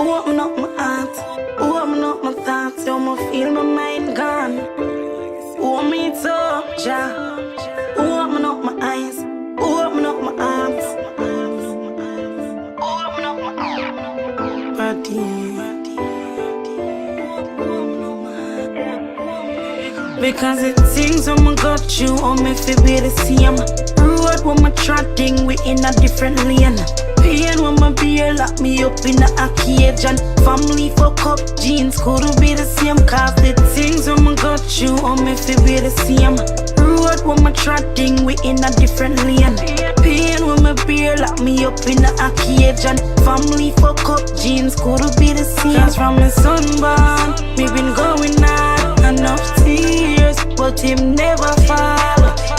Open up my heart, open up my thoughts, don't me feel my mind gone. Open me up, Jah. Open up my eyes, open up my arms, open up my arms. Because it seems when I got you, me feel be the same. Road when I trotting, we in a different lane. Pain when my beer lock me up in a cage. And family fuck up, jeans could be the same. Cause the things when I got you, me feel be the same. Road when I trotting, we in a different lane. Pain when my beer lock me up in a cage. And family fuck up, jeans could be the same. Cause from the sunburn, we been going hard. Enough tears, but him never fall.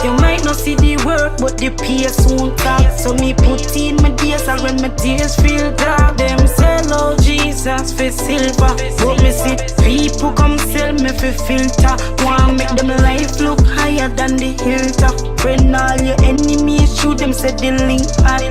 You might not see the work, but the pace won't talk. So me put in my days, and when my days feel dark, them sell out Jesus for silver. But me see people come sell me for filter. Want make them life look higher than the hilltop. Friend all your enemies, shoot them, say the link hot.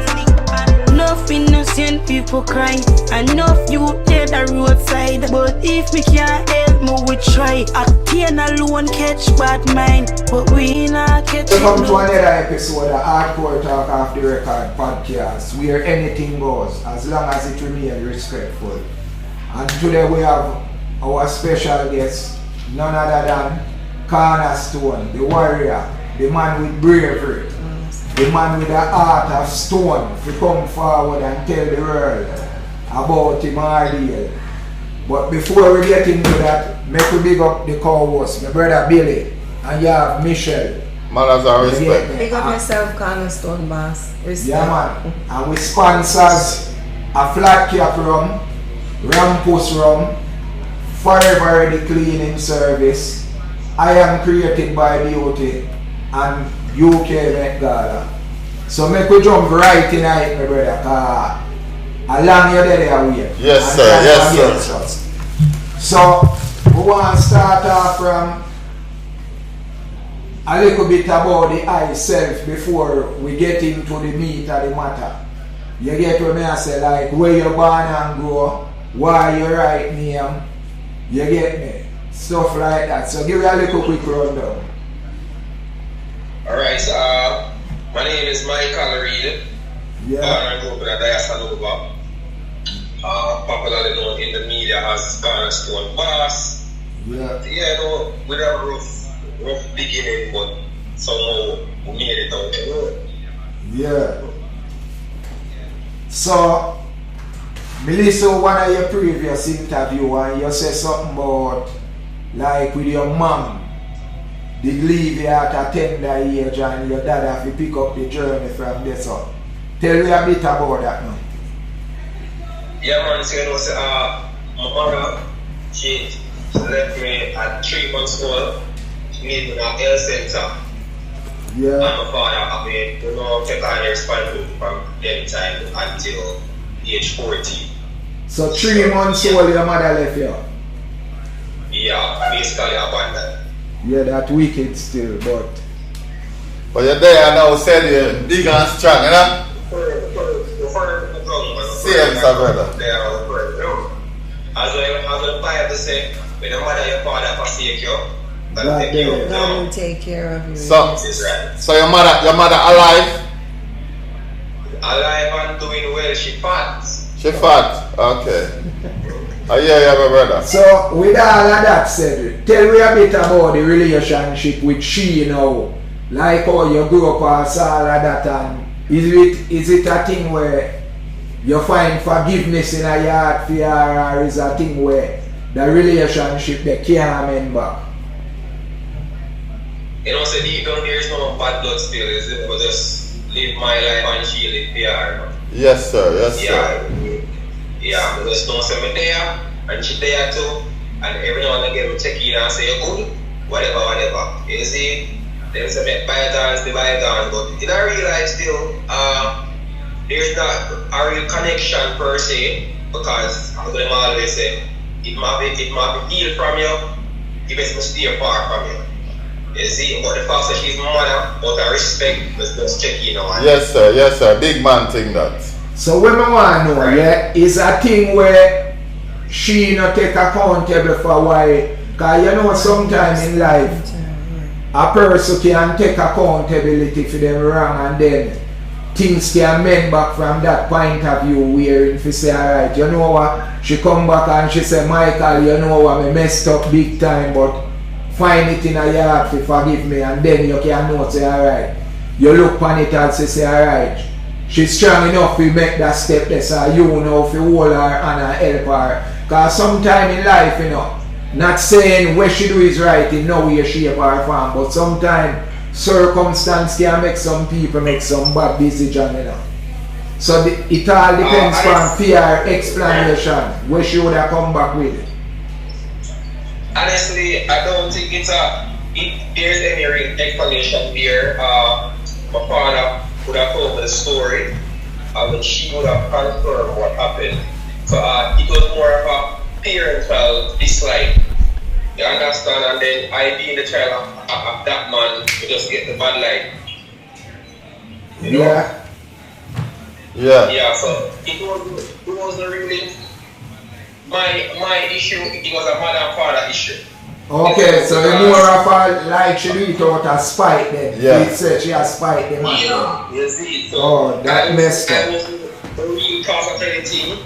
Enough innocent people cry, enough you dead the roadside. But if we can't help me, we try. Attain alone catch bad mind, but we not catch. Welcome to another episode of Hardcore Talk Off the Record podcast, where anything goes as long as it remains respectful. And today we have our special guest, none other than Cornerstone, the warrior, the man with bravery. The man with the heart of stone to come forward and tell the world about him ordeal. But before we get into that, make we big up the co-host, my brother Billy, and you have Michelle. Manners and respect. Big up yourself, Cornerstone boss. Respect. Yeah man. And we sponsors a flat cap rum, Rampus rum, Forever Ready cleaning service, I Am Created by Beauty, and UK Met Gala. So make we jump right in it, my brother, cause along you there wait. Yes sir, yes sir. So we want to start off from a little bit about the I self before we get into the meat of the matter. You get what me I say, like where you born and grow, why you right name, you get me? Stuff like that. So give me a little quick rundown. Alright, my name is Reid. Yeah. Born and grew up in a Diasanova. Popularly known in the media as Cornerstone Boss. Yeah. Yeah, no, with a rough beginning, but somehow we made it out the road. Yeah. So, me listen one of your previous interview and you say something about like with your mom. Did leave you at a tender age and your dad have to pick up the journey from there. So tell me a bit about that now. Yeah man, so you know, my mother, she left me at 3 months old. She made me in a health center. Yeah. And my father, take on the responsibility from that time until age 14. So 3 months old your mother left you? Yeah, basically abandoned. Yeah, that wicked still, but you're there now, said you're big and strong, you know? Same, sir, brother. As the Bible says, when your mother and your father forsake you, God will take care of you. So your mother alive? Alive and doing well, she fat. She fat, okay. I hear you, my brother. so with all of that said, tell me a bit about the relationship with she now. Like how you grew up and all of that, and is it a thing where you find forgiveness in a heart for her, or is it a thing where the relationship they can't mend back? You know, so deep down there is no bad blood still, is it? But just live my life and she live PR. Yes sir, yes sir. Yeah, but just don't say me there, and she there too. And every now and again we check in and say you're good, whatever. You see, they say make bygones, the bygones, but in a real life still, there's not a real connection per se, because as them always say, it might be healed from you, it makes me stay far from you. You see, but the fact that she's my mother, but I respect, let's just check in on. Yes sir, big man thing that. So what I want to know, yeah, is a thing where she not take accountable for why. Because you know sometimes in life, a person can take accountability for them wrong and then things can mend back from that point of view where if you say, alright, you know what, she come back and she say, Michael, you know what, I messed up big time, but find it in a yard to forgive me, and then you can know, say, alright, you look on it and say, alright, she's strong enough to make that step there, so you know if you hold her and help her. Because sometime in life, you know, not saying what she do is right in no way, shape or form, but sometimes circumstance can make some people make some bad decision, you know. So it all depends on fair explanation where she would have come back with it. Honestly, I don't think there's any real explanation there. My father would have told me the story when she would have confirmed what happened. So it was more of a parental dislike. You understand? And then I being the child of that man to just get the bad light. You know? Yeah, so it wasn't really my issue, it was a mother and father issue. Okay, so the more of her like she do it out of spite then. Yeah. It said she has spite the man. Yeah, you see. So oh, that messed up. I was the real cause of anything.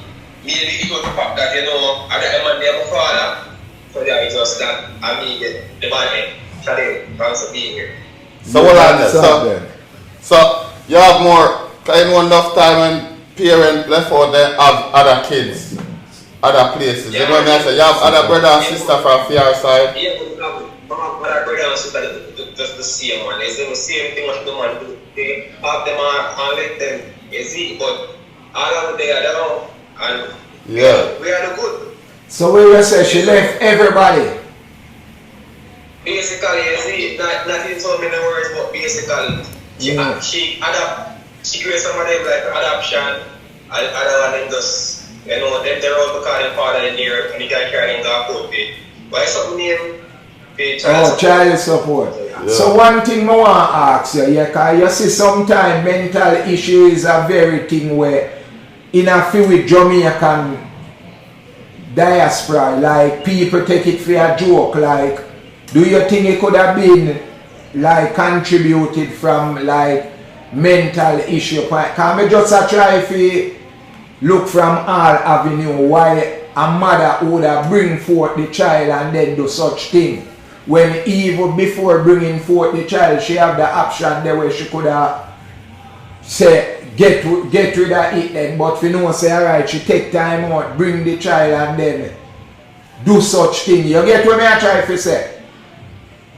Maybe it was the fact that, you know, I got a man there, my father. So yeah, it was that I mean the man today, thanks for being here. So hold on there. So you have more kind of enough time and parents left out there have other kids, other places. Yeah, you know what I mean? You have other brother and sister from your side. Yeah, but other brother and sister just the same one. It's the same thing what the man do. They have them and let them, you see, but all of them are down and yeah. We are the good. So we will say she left everybody. Basically, you see, not in so many words, but basically, she created some of them like adoption, and other one them just, you know, them they're all because their father in here, and they can't carry them to court pay. Why something name? Child support. Yeah. So one thing I want to ask you, because you see sometimes mental issues are very thing where in a few with Jamaican diaspora, like people take it for a joke, like do you think it could have been like contributed from like mental issue? Can we just try to look from all avenue why a mother would have bring forth the child and then do such thing, when even before bringing forth the child she have the option there where she could have say get rid of it then, but if you know say alright, she take time out, bring the child and then do such thing. You get what I try to say?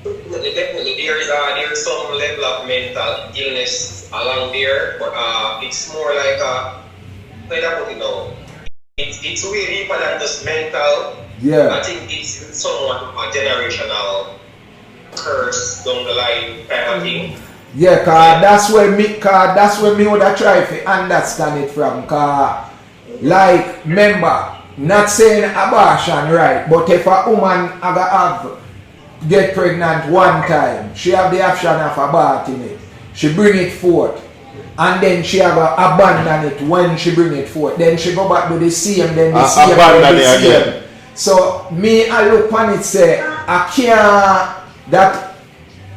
Definitely there is some level of mental illness along there, but it's more like it's way deeper than just mental. Yeah. I think it's somewhat of a generational curse down the line kind of thing. Yeah, cause that's where me would have tried to understand it from. Cause like remember, not saying abortion right, but if a woman get pregnant one time, she have the option of aborting it. She bring it forth, and then she have abandon it when she bring it forth. Then she go back to the same, then the same, then the same. Again. So me I look on it say I can't that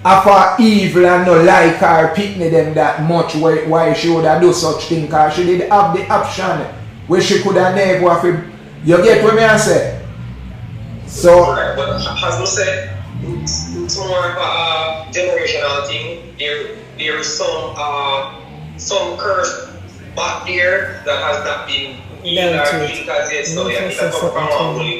after evil and no like her picnic them that much why she would have do such thing, because she did have the option where she could have never have to, you get what me I say? So right, but as we said, it's more of a generational thing. There is some curse back there that has not been healed or healed as yet, so yeah, it's a come from a bully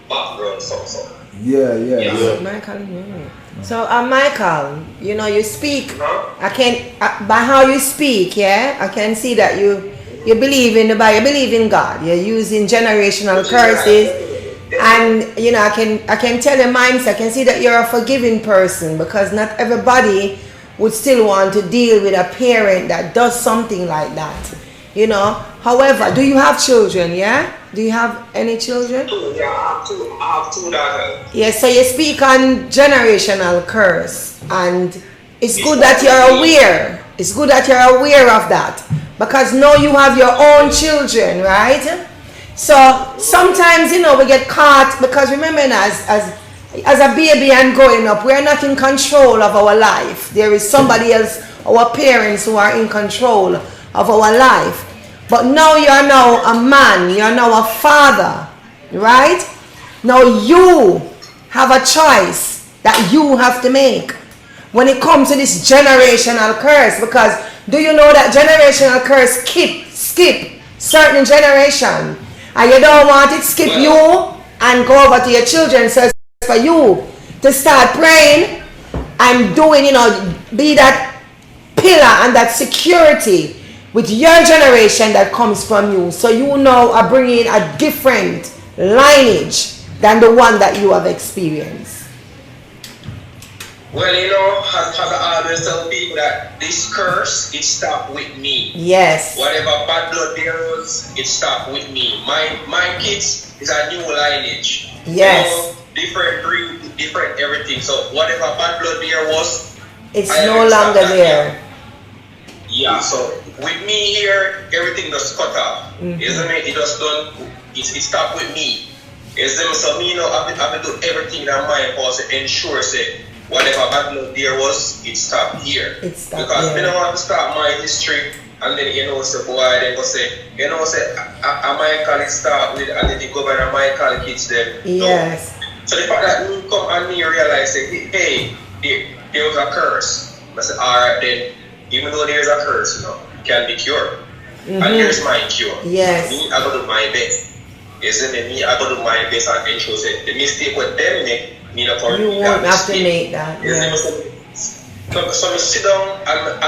background so. Yeah. Michael, yeah. So Michael, you know, you speak. Huh? I can by how you speak, yeah, I can see that you believe in the Bible, you believe in God. You're using generational curses. And you know, I can tell your mindset, I can see that you're a forgiving person, because not everybody would still want to deal with a parent that does something like that. You know. However, do you have children? Yeah? Do you have any children? Yeah, I have two daughters. Yes, so you speak on generational curse, and it's good that you're aware. It's good that you're aware of that, because now you have your own children, right? So sometimes, you know, we get caught because remember, as a baby and growing up, we are not in control of our life. There is somebody else, our parents, who are in control of our life. But now you are now a man, you are now a father, right? Now you have a choice that you have to make when it comes to this generational curse. Because do you know that generational curse skip certain generation, and you don't want it skip you and go over to your children. So it's for you to start praying and doing, you know, be that pillar and that security with your generation that comes from you. So you now are bringing a different lineage than the one that you have experienced. Well, you know, as I always tell people that this curse, it stopped with me. Yes. Whatever bad blood there was, it stopped with me. My kids is a new lineage. Yes. You know, different breed, different everything. So whatever bad blood there was, it's no longer there. Yeah, so with me here, everything just cut off. Isn't it? It just done, it stopped with me. Isn't it? So me, you know, I have to do everything that my boss ensure say whatever bad blood there was, it stopped here. It stopped because there. I don't want to start my history and then you know say boy then go say, you know say I might call it start with and then the governor might call kids them. Yes. No. So the fact that you come and me realize say, hey, there was a curse. I said, alright then, even though there's a curse, you know, it can be cured. And here's my cure. Yes. Me, I go do my best. Isn't it? Me, I go do my best and ensure say the mistake what them make, me not for you won't have to make that. Yes. So I sit down and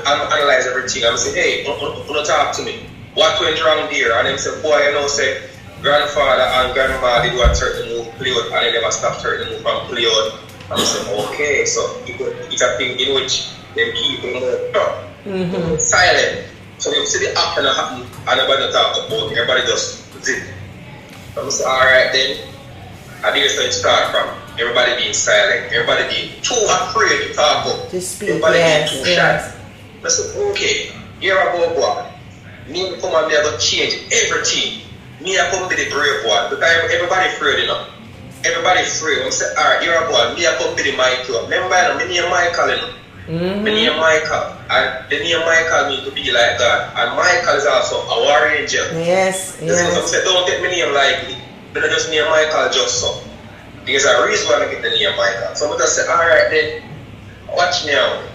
analyze everything. I'm say, hey, don't talk to me. What went wrong there? And then say, boy, you know, say grandfather and grandma did one certain move play out and they never stop certain move from play out. And I say, okay, so it's a thing in which them people more silent. So they see the action happen and nobody talk about it. Everybody just zip. So I say, alright then. I think it's where it start from. Everybody being silent, everybody being too afraid to talk about. To speak, everybody yes, being too yes. shy. I said, okay, here I go, boy. Me come and me I go change everything. Me I come be the brave one. Because everybody afraid, you know. Everybody afraid. I say, alright, here I go. Me I come be the Michael. Remember, you know, me name Michael, you know. My name Michael, and the name Michael means to be like God, and Michael is also a warrior angel. Yes, yes. So say, don't take my name lightly, but I just name Michael just so. There's a reason why I get the name Michael. So I just say, alright then, watch now.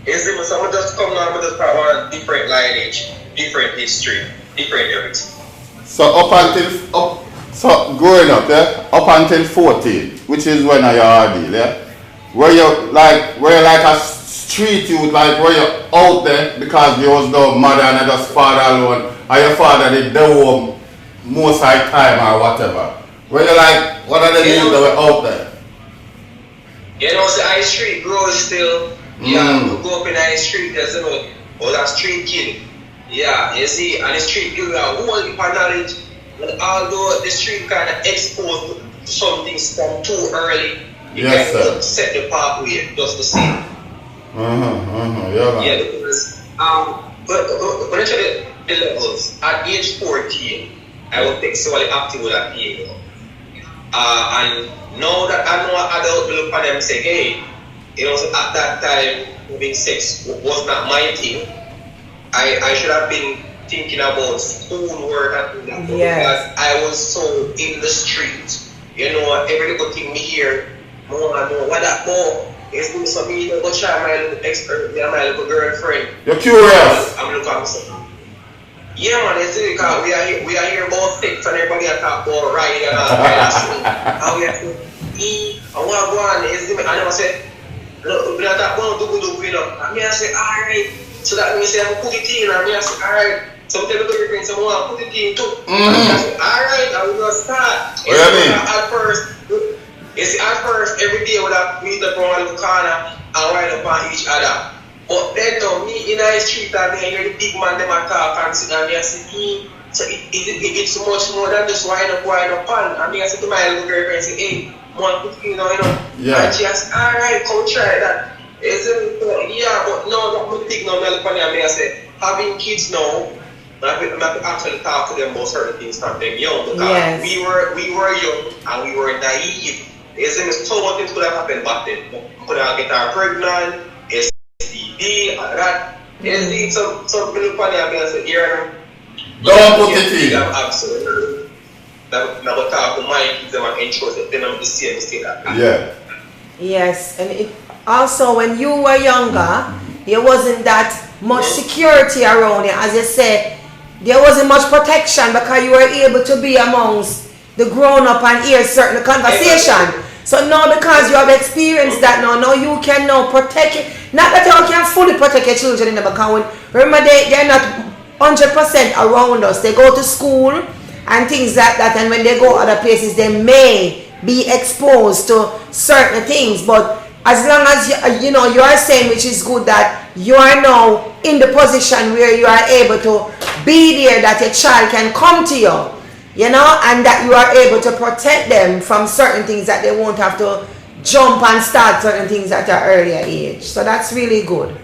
Is it so I just come now, I just part one different lineage, different history, different everything. So so growing up, yeah, up until 14, which is when I RD, yeah, were you like a street youth, like were you out there because there was no mother and just father alone, or your father did the home most of the time or whatever? Were you like, what are the youth that were out there? You know, the high street grows still. Yeah, we go up in the high street, there's you know, was a street kid. Yeah, you see, and the street kid are whole heap of knowledge. And although the street kind of exposed to some things from too early, you can set the pathway just the same. Yeah, because but when I tell the levels, at age 14, I was sexually active with a female. And now that I know an adult will look at them and say, hey, you know, so at that time, having sex was not my thing. I should have been thinking about school work and that because I was so in the street. You know, every little thing me hear, more and more, what that more? Is doing something, you know, go try my little expert, my little girlfriend. You're curious? I'm looking at myself. Yeah, man, it's because we are here about sex and everybody are talking about Reid and all kind of stuff. And we are saying, I want to go on, and I say, look, we are talking about do, you know. And I say, alright. So that means I put it in, and I say, alright. Some tell me to your friends, someone put it in too. And I say, alright, I will start. What do you mean? At first, every day we would meet up on one corner and ride up on each other. But then now, me in the street and I hear the big man them talk and sit and I say, so it's much more than just wind up on. And I say to my little girlfriend, say, hey, man, put it in, you know. Yeah. And she says, alright, come try that. Yeah, but no, that my big now, I say, having kids now, I actually talk to them about certain things from them young because Yes. we were young and we were naive. It's so much things could have happened back then. Could have get her pregnant, STD, all that. It's some people funny and say, here, Don't put it in. Absolutely. Now talk to my kids and ensure that they don't the same mistake. Yeah. Yes, and it also when you were younger, there wasn't that much security around you. As you said, there wasn't much protection because you were able to be amongst the grown up and hear certain conversation. So now because you have experienced that now you can now protect it. Not that you can fully protect your children in the because remember they're not 100% around us. They go to school and things like that, and when they go other places they may be exposed to certain things, but as long as you know you are saying, which is good, that you are now in the position where you are able to be there, that your child can come to you, you know, and that you are able to protect them from certain things, that they won't have to jump and start certain things at an earlier age. So that's really good.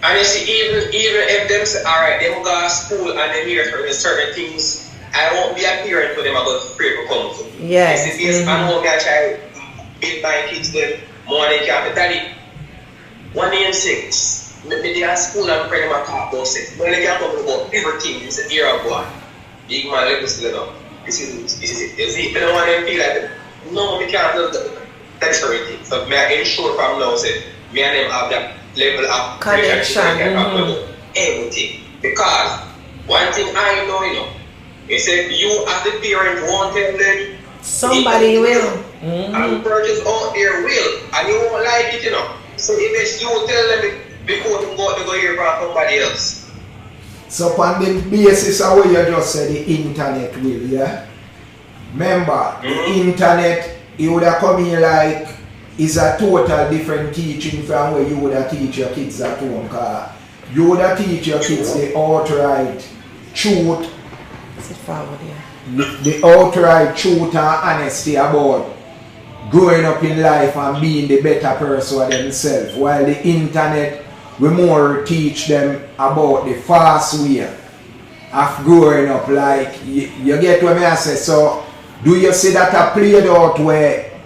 And you see, even if them say, alright, them go to school and they hear certain things, I won't be a parent for them about free to come to. Yes. You see, I know I try build my kids them more than they can. But daddy, 1 year 6, they are school and pray them a talk about sex. When they can talk about everything, you say, here I go. Big man, let me see now. This is it. You see, if they don't want them to feel like, no, we can't do that certain thing. So I ensure from now, say, me and them have that level of connection, everything. Because one thing I know, you know, is that you as the parent won't tell them, somebody will. And purchase out there will, and you won't like it, you know. So if you tell them before they go hear from somebody else. So on the basis of what you just said, the internet will, yeah? Remember, the internet, it would have come in like, is a total different teaching from where you would have teach your kids at home. Cause you would have teach your kids the outright truth. Sit forward, yeah. The outright truth and honesty about growing up in life and being the better person of themselves. While the internet, we more teach them about the fast way of growing up. Like, you get what I say? So, do you see that I played out where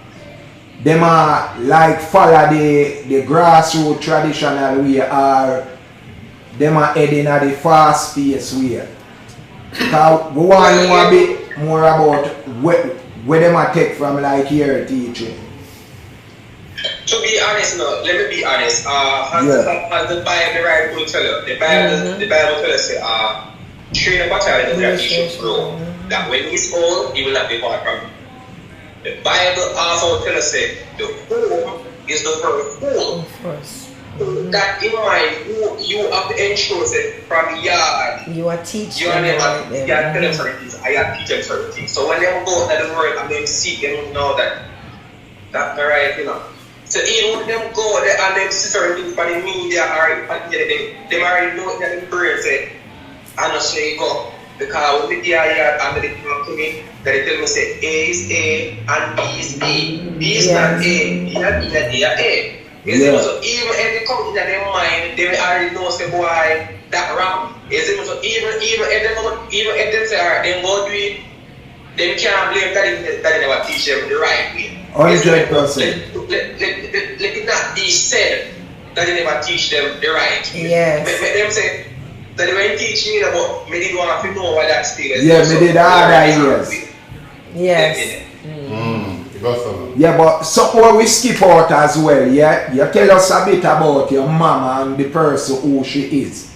them are like follow the grassroots traditional way, or them are heading at the fast pace way? Because we want to know a bit more about where them are take from, like here teaching. To be honest, no, let me be honest. As the Bible will tell you, the Bible tells us, train up a child in the way he should grow. That when he's old, he will not be far from it. The Bible also tells us that the home is the first home. That in mind, you have to ensure that from yard, you are teaching. You are telling them certain things. I am teaching certain things. So when they go to the world, I'm going to see them know that that's right, you know. So even when them go there and them see certain things for the media or they already know that the brain say, I know say go. Because when they are here and they come to me, they tell me say A is A and B is B. B is not A, B and B and A are A. So even if they come in their mind, they already know say boy that wrong. So even if them say alright, then go do it, them can't blame that they never teach them the right way. 100%. Let it not be said that they never teach them the right way. Yes. Let them say that they were teaching me about me didn't want to know what that still is. Yeah, me did all that years. Yes. Yeah, but suppose we skip out as well, yeah? You tell us a bit about your mama and the person who she is.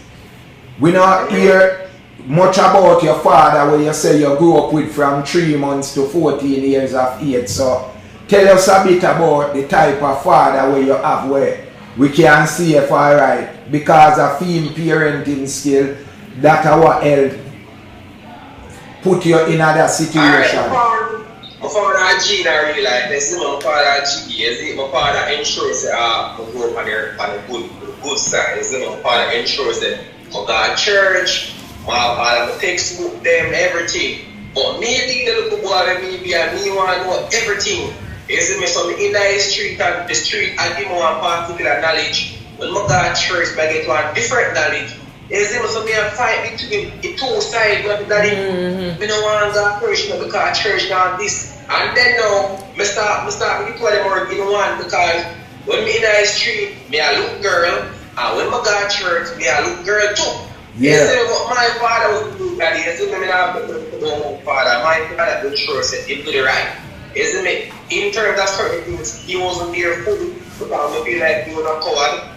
We not hear much about your father where you say you grew up with from 3 months to 14 years of age. So tell us a bit about the type of father where you have where we can see if alright. Because of him parenting skill, that our help put you in other situation. My father G I really like this. My father G, my father ensures that I grow up on the good side. My father ensures that I go to church, I textbook them, everything. But maybe the little boy maybe and me want to know everything. So in the street and the street I give me one particular knowledge. When I go to church I get one different knowledge. Is it so me a fight between the two sides, but that me no want to go church because church not this. And then now, me start to get them work in one because when me in the street, me a look girl, and when me go to church, me a look girl too. Yeah. You see what my father was doing that, you see me not my father, my father do sure said him to the right. You see me, in terms of certain things, he wasn't there fully because I feel like he was a coward.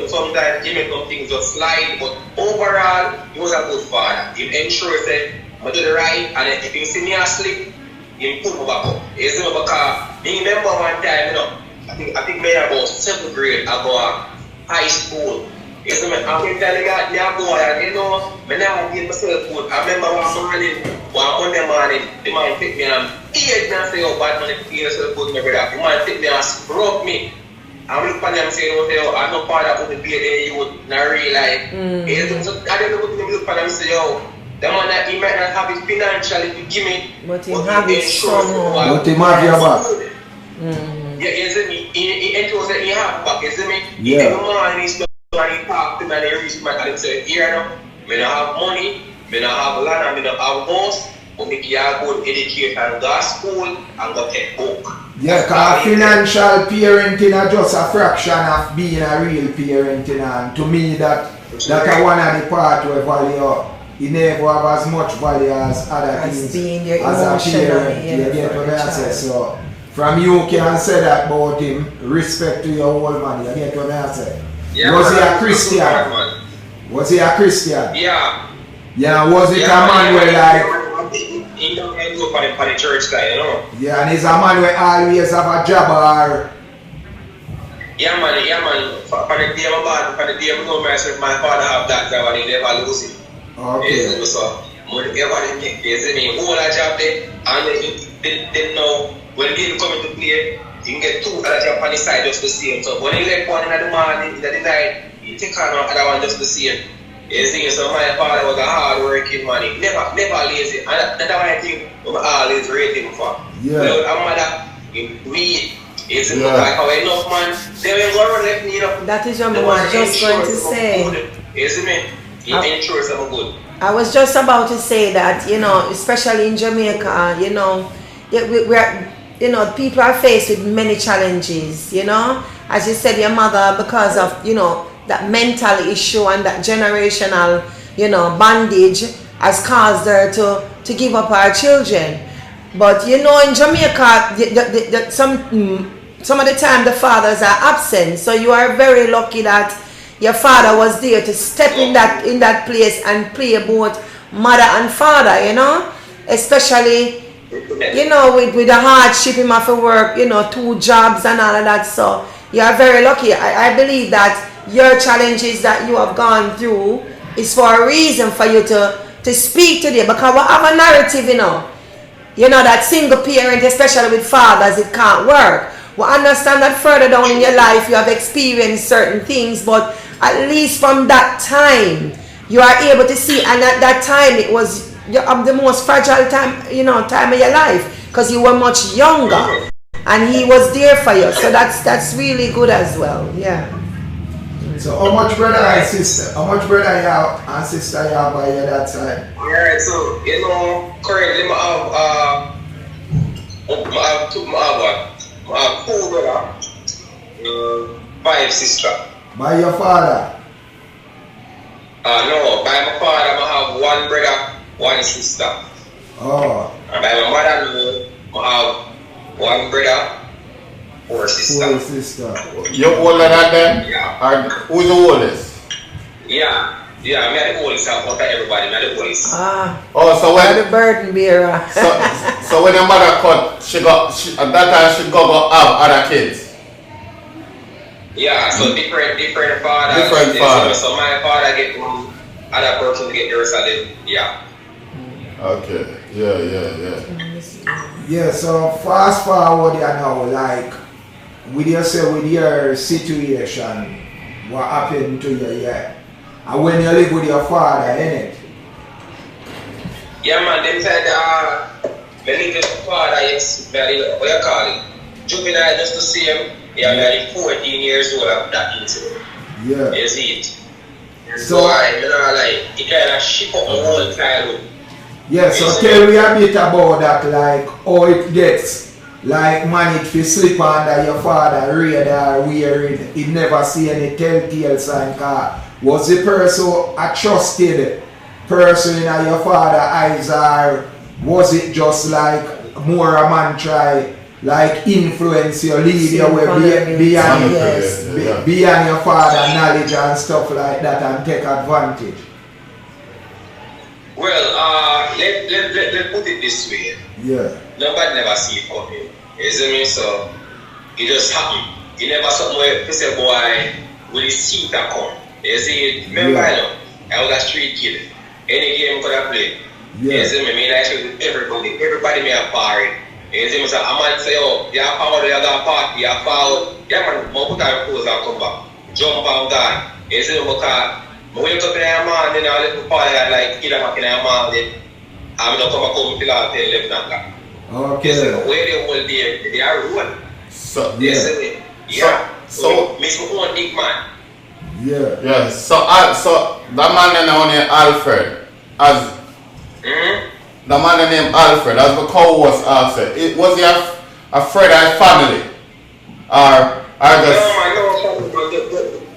Sometimes he made some things just slide, but overall, he was a good father. He ensured that I do the right, and if you see me asleep, he put me back up. You see me, because I remember one time, I think maybe about 7th grade, I go to high school. You see me, I can tell you that, I go and I now give myself food. I remember one Monday morning, the man take me and eat and say, oh, bad man, you yourself food, my brother. The man take me and scrub me. I look at them and say, I'm not part of the beer there, you would not realize. So I don't know, look at them and say, yo, the man that he might not have it financially to give me, but he have it somehow. But he have your back. Yeah, you see me, he ensures that he have back, you see me? Yeah. Every man he's done and he talk to me and he reach my and he say, here now, I don't have money, I don't have land, I don't have house, but I can go educate and go to school and go take book. Yeah, because financial parenting is just a fraction of being a real parenting, and to me that's one of the part where value, you never have as much value as other things being your as a parent. yeah, You get what I say? So from you can say that about him, respect to your old man, you get what I say? Yeah, was he a Christian? Was he a Christian? Yeah. Yeah, was it a man where like... He don't end up on the church guy, you know? Yeah, and he's a man where always have a job or... Yeah man, for the day I'm born, for the day I know myself, my father have that job and he never lose it. Okay. So, whenever they see me, hold a job there, and they know, when they come into play, you can get 2 other jobs on the side just the same. So when he left one in the morning, in the night, you take on another one just the same. You see, so my father was a hard working man, he never lazy. And that's what I think I always rate him for. Yeah. So, a mother, Reid, it's like how enough man, they will go and let me, That is what I was just going to say. You see me? He ensures I'm good. I was just about to say that, especially in Jamaica, we're people are faced with many challenges, As you said, your mother, because of, that mental issue and that generational, bondage has caused her to give up her children. But, in Jamaica, some of the time the fathers are absent. So you are very lucky that your father was there to step in that place and play both mother and father, Especially, with the hardship him have to work, 2 jobs and all of that. So you are very lucky. I believe that your challenges that you have gone through is for a reason for you to speak today, because we have a narrative, that single parent, especially with fathers, it can't work. We understand that further down in your life you have experienced certain things, but at least from that time you are able to see, and at that time it was the most fragile time, time of your life, because you were much younger and he was there for you. So that's really good as well. Yeah. So how much brother and sister you have and sister you have by your that side? Alright, so currently I have 2 brother, 5 sister. By your father? No, by my father I have 1 brother, 1 sister. Oh. And by my mother I have 1 brother, 4 sister. 4 sister. You're older than them? Yeah. Who's the oldest? Yeah, I'm the oldest out of everybody, I'm the oldest. Oh, so when the burden bearer. so when your mother cut, at that time she go have other kids. Yeah, so different fathers. Different fathers. So my father get 1, other person get the rest of them. Yeah. Okay. Yeah. Yeah, so fast forward now, like with your situation, what happened to you, yeah? And when you live with your father, innit? Yeah man, them said me live with my father, yes, what you call it? Juvenile, just to see him, I'm 14 years old after that incident. Yeah. You see it? So I like it kind of ship up the whole childhood. Yeah, so tell me a bit about that, like how it gets like managed to slip under your father radar wearing it never see any telltale sign. Was the person a trusted person in your father's eyes, or was it just like more a man try like influence your lead your way beyond your father's knowledge and stuff like that and take advantage? Well, let's put it this way. Yeah. Nobody never see it coming. You see me? So it just happened. You never something where you say, boy, will you see that come? You see, remember, I was a street kid. Any game could have played. Yeah. You see me? I mean, I should everybody. Everybody may have party. You see me? So I might say, oh, you have power, you have a party, you have power. Yeah, man, more put our clothes and come back. Jump and gone. You see me? Because I wake up in the morning, I let the party like kill them in the morning. I'm not come home till I tell left and back. Okay. So where they will be, they are ruined. So So Miss one big man. Yeah. Yeah. So the man named Alfred as the man named Alfred as the co-host asked it was he a friend of family or just No,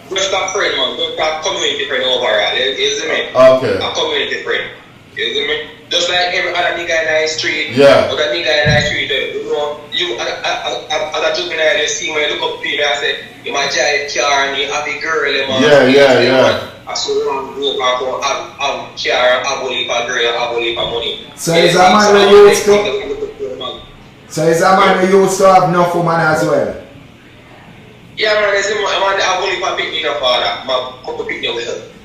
just a friend, man. Just a community friend overall. You see me? Okay. A community friend. You see me? Just like every other nigga in the street. Yeah. Other nigga in the street, you know, you as a juvenile, you see when you look up to me and say, you might drive a car and you have a girl, man. Yeah. I saw one group and go have car, have a leap of girl, have a leap of money. So is a man who used to have enough woman as well? Yeah, man, there's a man that have a leap of pick me up, father. My couple pick me up.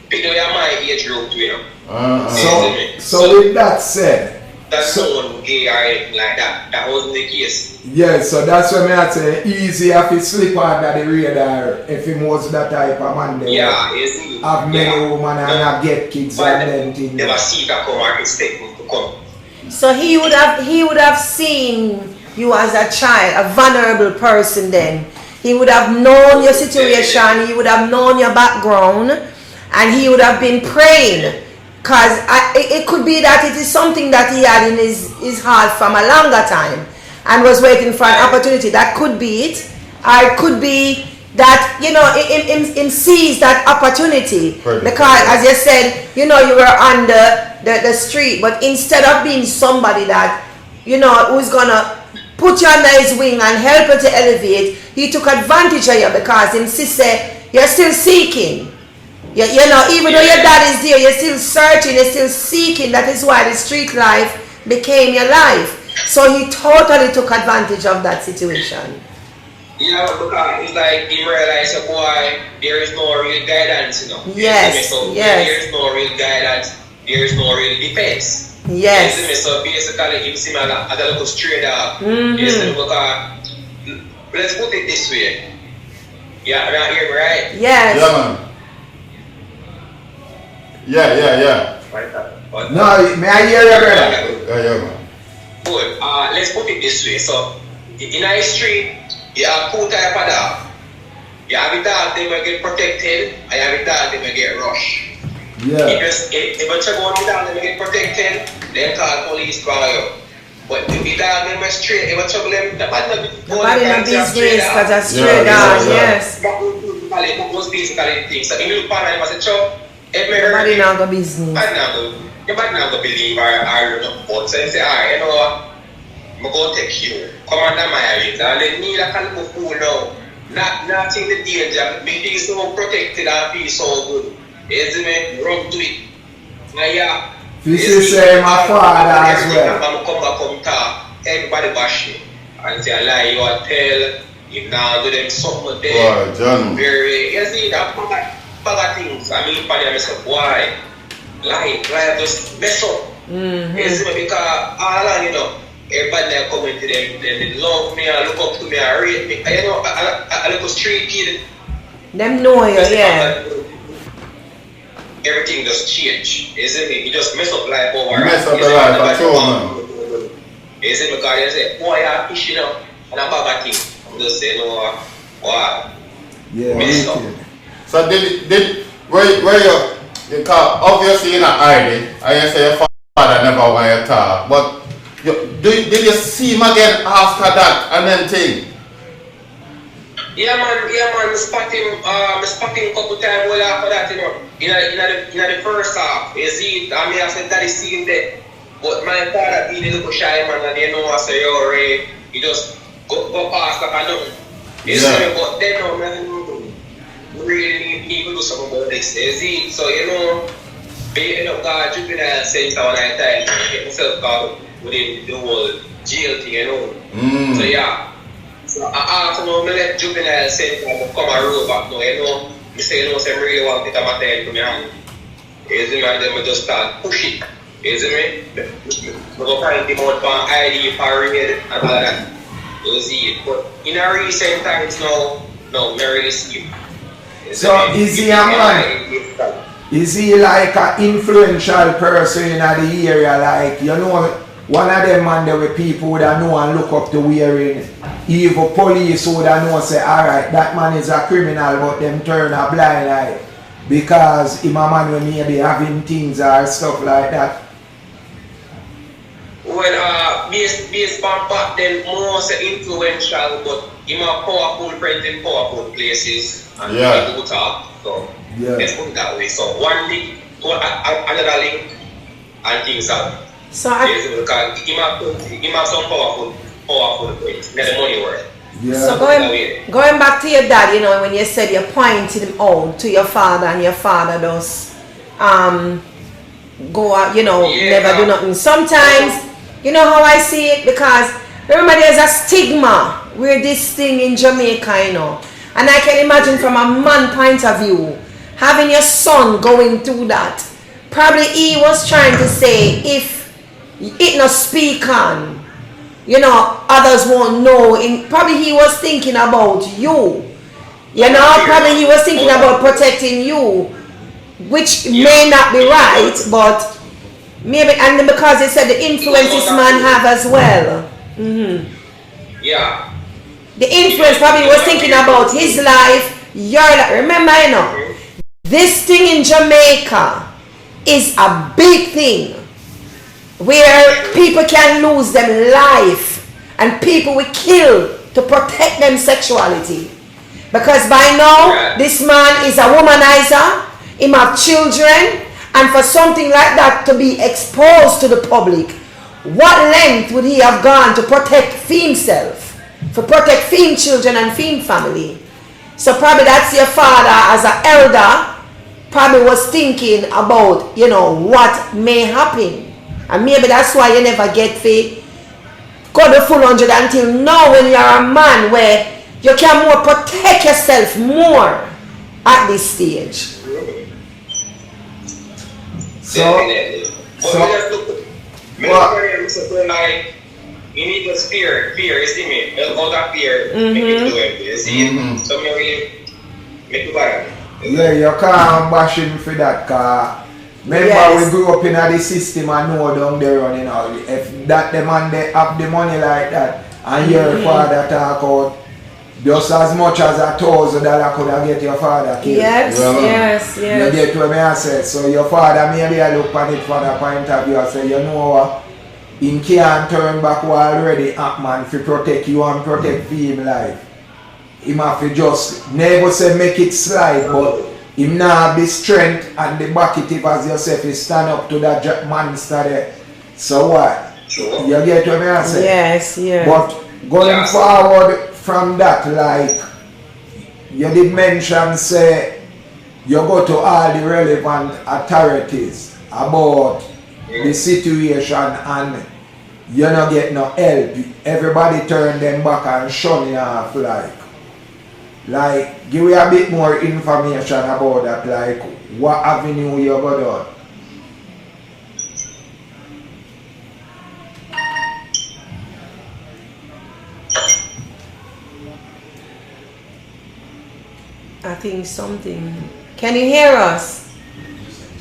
Pick me up my age group, you know. So with that said, that's someone gay or anything like that. That wasn't the case. Yeah, so that's why I say easy if he slip under the radar if he was that type of man there. Yeah, you see. Have many women and have get kids and then things. Never see that come or expect him to come. So he would have seen you as a child, a vulnerable person then. He would have known your situation, he would have known your background, and he would have been praying. Because it could be that it is something that he had in his heart from a longer time and was waiting for an opportunity. That could be it. Or it could be that, you know, him sees that opportunity. Because as you said, you know, you were on the street, but instead of being somebody that, you know, who's going to put you under his wing and help you to elevate, he took advantage of you because him said, you're still seeking. You know, even though your dad is there, you're still searching, you're still seeking. That is why the street life became your life. So he totally took advantage of that situation. Yeah, because it's like he realized, boy, there is no real guidance, you know. Yes, so yes. There is no real guidance, there is no real defense. Yes. So basically, he seems like a little straight up. Because, let's put it this way. Yeah, around here, right? Yes. Yeah, man. Yeah. No, may I hear you, brother? Yeah, man. Good. Let's put it this way. So, in our street, you have two types of dog. You have a dog, they will get protected, and you have a dog, they will get rushed. Yeah. If you check on the dog, they will get protected, then call police for you. But if the dog, they will straight, if you check them, nobody knows these days because that's straight dog, yes. That was basically the thing. So, if you look at them and say, Chuck, nobody now go business. Nobody now go believe or look but so you say, alright, you know what? I'm going to take you. Come under my eyes. And then me like a little fool now. Not in the danger. Me feel so protected and feel so good. You see me? Run to it. Yeah. This is my father as well. I'm come talk. Everybody bash me. And say, lie, you are tell. You now do them something there. Boy, John. Very, you see, that bag of things. I mean, I say, boy, life just mess up. You see me? Because all along, you know, everybody that come into them, they love me and look up to me and rate me. And you know, I look a street kid. Them know you, yeah. Everything just change. You see me? You just mess up life over. Mess up the life, for sure, man. You see me? Because you say, boy, you're fishing up. And I'm bag of things. I'm just saying, no, wow. Yeah, messed up. So did where you, because obviously you're not hiding, and you say your father never want you to talk, but did you see him again after that and then thing? Yeah man, spot him couple times well after that, you know. In the first half, you see, I mean I said that is seen there. But my father being a little shy man and you know I say, yo Ray, he just go past like I know. You see me, but then no man really need people do something about this. You see, so you know, they end up got juvenile center one night time and get myself caught within the whole jail thing, you know. So yeah. So after now, I left juvenile center and come and roll back now, you know. I say, you know, I really want to get my time to me hand. You see me, and then I just start push it. You see me? I go find him out for ID, for Reid, and all that. You see it. But in a recent times now, I really see him. So is he a man? Is he like an influential person in the area? Like, you know, one of them man there with people that know and look up to wearing. Even police would know say, alright, that man is a criminal, but them turn a blind eye. Because him a man will maybe having things or stuff like that. Well, based on back then, more say influential, but him a powerful friend in powerful places. And people talk. So, let's put it that way. So, one link to another link, and things are. So because him have some powerful friends. Get the money worth. Yeah. So going back to your dad, you know, when you said you pointed him out to your father and your father does go out, you know, never do nothing. Sometimes, you know how I see it? Because remember there's a stigma where this thing in Jamaica, you know. And I can imagine from a man point of view, having your son going through that. Probably he was trying to say if it not speak on, you know, others won't know. Probably he was thinking about you. You know, probably he was thinking about protecting you, which may not be right, but maybe, and then because it said the influence this man have as well. Yeah. The influence probably was thinking about his life, your life. Remember, you know, this thing in Jamaica is a big thing where people can lose their life and people will kill to protect them sexuality. Because by now, this man is a womanizer, he have children, and for something like that to be exposed to the public, what length would he have gone to protect himself, to protect fem children and fem family? So probably that's your father as an elder probably was thinking about, you know, what may happen. And maybe that's why you never get fit, go the full 100 until now when you're a man where you can more protect yourself more at this stage. Like, you need to fear, you see me? All that fear, make it do it, you see? So me really make it better. Yeah, you can't bash him for that, cause remember we grew up in the system and know down there on, you know, if that the man they have the money like that and your father talk out just as much as $1,000 could have get your father killed. Yes. You get what I say. So your father maybe I look at it from the point of view and say, you know what, he can't turn back what already happened to protect you and protect him life. He have to just never say make it slide, but him now have the strength and the bucket as yourself is stand up to that monster there. So what? Sure. You get what I say? Yes. But going forward from that, like you did mention, say you go to all the relevant authorities about the situation and you don't get no help. Everybody turn them back and shun you off like give me a bit more information about that, like what avenue you go down. I think something. Can you hear us?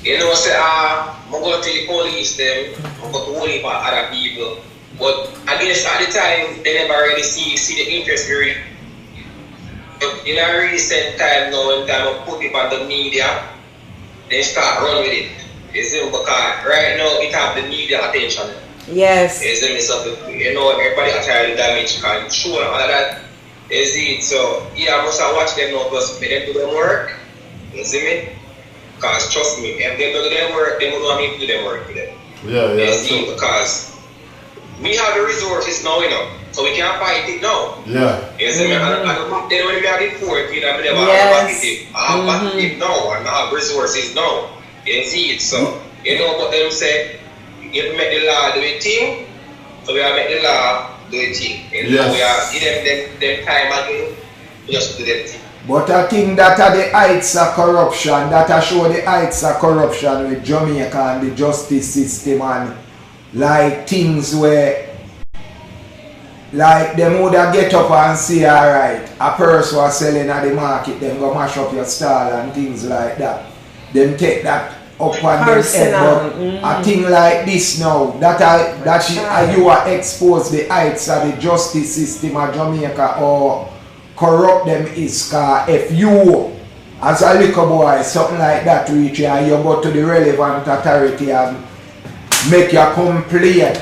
You know, say, I'm going to the police, them, I'm going to worry about other people. But I guess at the time, they never really see the interest really. But in a recent time now, when time I put it on the media, then start run with it. You see, because right now it have the media attention. Yes. You see me, so you know everybody are tired of damage control and all of that. You see it, so yeah, I must watch them now because make them do their work. You see me? Because trust me, if they do their work, they will know me to do their work with them. Yeah, You see, because we have the resources now, you know, so we can't fight it now. Yeah. You see me? And then when we have it before, you know, I never Yes. back it. I have back it now, and I have resources now. You see it, so you know what them say. You make the law do it thing, so we are make the law do it thing. And Yes. we are give them time again, just do them thing. But I think that are the heights of corruption, that I show the heights of corruption with Jamaica and the justice system and like things where like them would get up and say alright, a person was selling at the market, then go mash up your stall and things like that. Them take that up on them head. But a thing like this now, you are exposed the heights of the justice system of Jamaica or corrupt them is if you as a liquor boy something like that reach you and you go to the relevant authority and make your complaint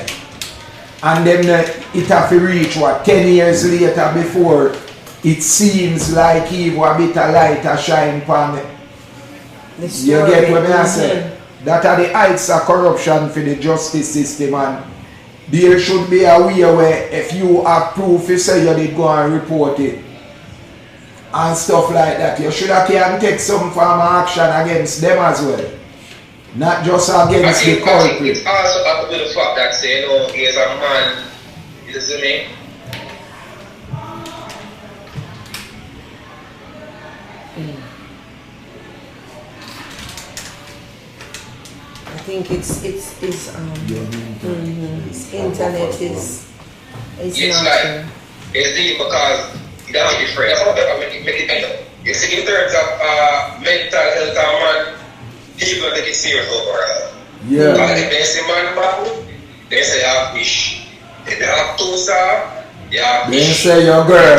and then it have to reach 10 years later before it seems like even a bit of light a shine upon it. You get what I say? That are the heights of corruption for the justice system, and there should be a way where if you have proof you say you did go and report it and stuff like that, you should have can take some form of action against them as well. Not just against the culprit. It's also up with the fact that say, you know, he is a man, you see me? I think it's internet is It's not like, it's deep because you don't be afraid of it. You see, in terms of mental health, man, people take it serious overall. Yeah. If they say man bad, they say you have fish. If they have toaster, you have They fish. say your girl.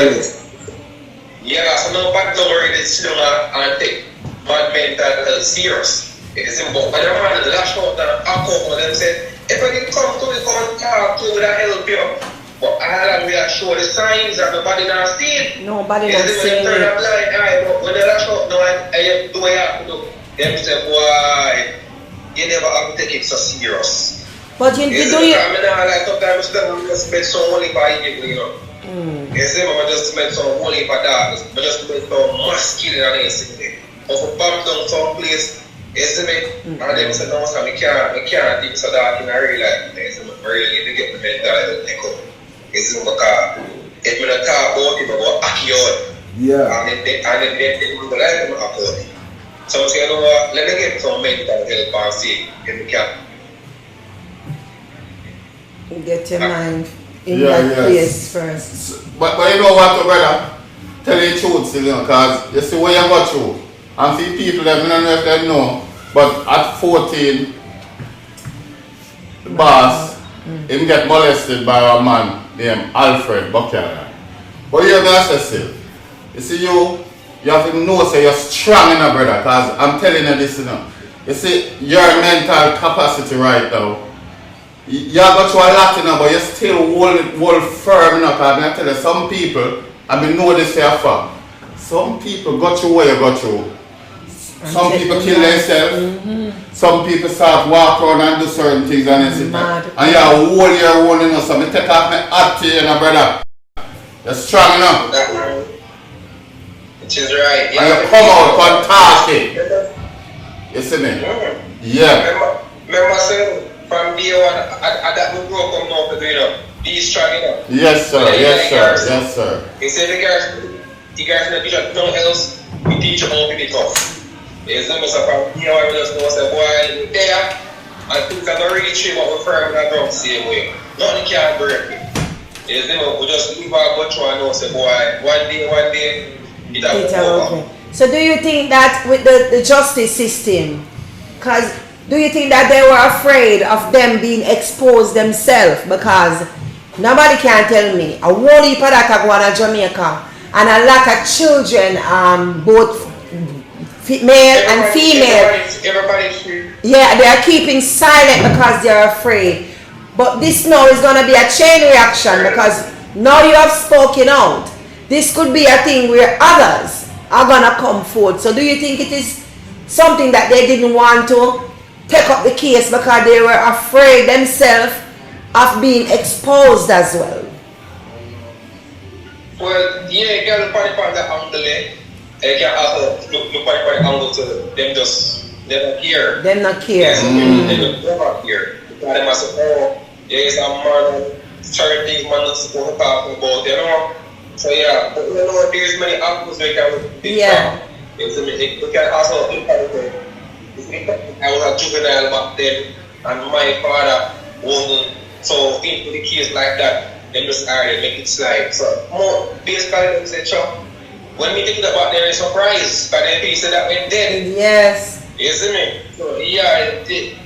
Yeah, so no bad don't really sit down and take bad mental health serious. It's important. But the man lash out and alcohol them say, if I didn't come to the talk to would I help you? But all we are show the signs that nobody not see it. nobody not It's saying turn a it. blind eye, but when they lash out now and you do what you have to do, them say, boy, you never have to take it so serious. But you Yes, do you I mean, like sometimes we just spend some money for evil, you know. Yes, I just spend some money for that. I just spend some mass killing and everything. Or for bomb down some place, yes, and them say, no, so I can't think so that in a real life. Yes, I really need to get the mental health check up. Yes, because if we don't talk about it, we go hack you out. Yeah. And then they will like them about it. So I say, you know what, let me get some mental health and see if we can. get your mind in Yeah, that yes. place first. But you know what, brother? Tell you the truth still, you know, because you see what you got through. And for people that I don't know if they know, but at 14, the boss, him get molested by a man named Alfred Buchanan. But you're going to say still, you see you have to know say you're strong enough, brother, because I'm telling you this, you know. You see, your mental capacity right now, you have got through a lot, you know, but you still hold firm enough, because I tell you, some people, I mean, know this for a fact, some people got through what you got through. Some people kill themselves, some people start walk around and do certain things and everything. And you hold your own, you know, so I take off my hat to you, you know, brother. You're strong enough. Which is right. And you come out fantastic. You see me? Yeah. Remember saying from day one, at that we broke up now to do, you know, be strong enough. Yes, sir. Yes, sir. Yes, sir. He said the guys in the picture, no else, we teach you how to be tough. Yes, so from day one, we just know, say, boy, there, and things are not really true, but we're firm and ground the same way. Nothing can break it. Yes, we just leave our butt and know, say, boy, one day, it will over. So do you think that with the justice system, because do you think that they were afraid of them being exposed themselves? Because nobody can tell me a whole heap of that go on in Jamaica and a lot of children both male and female. Everybody's free. Yeah, they are keeping silent because they are afraid. But this now is going to be a chain reaction because now you have spoken out. This could be a thing where others are going to come forward. So do you think it is something that they didn't want to take up the case because they were afraid themselves of being exposed as well? Well, yeah, you can look at the angle. You can also look at the angle to them just never care. Them not care. Yes, they never care. Because they must say, oh, there is a man, certain things man not supposed to talk about, you know. So yeah, but you know, there's many angles we can look Yeah. we can also look at it. I was a juvenile back then, and my father wasn't so into the case like that. They just already make it slide. So more basically, they say, Chuck, when we think about them, they're surprised by the piece that went dead. Yes. You see me? So yeah,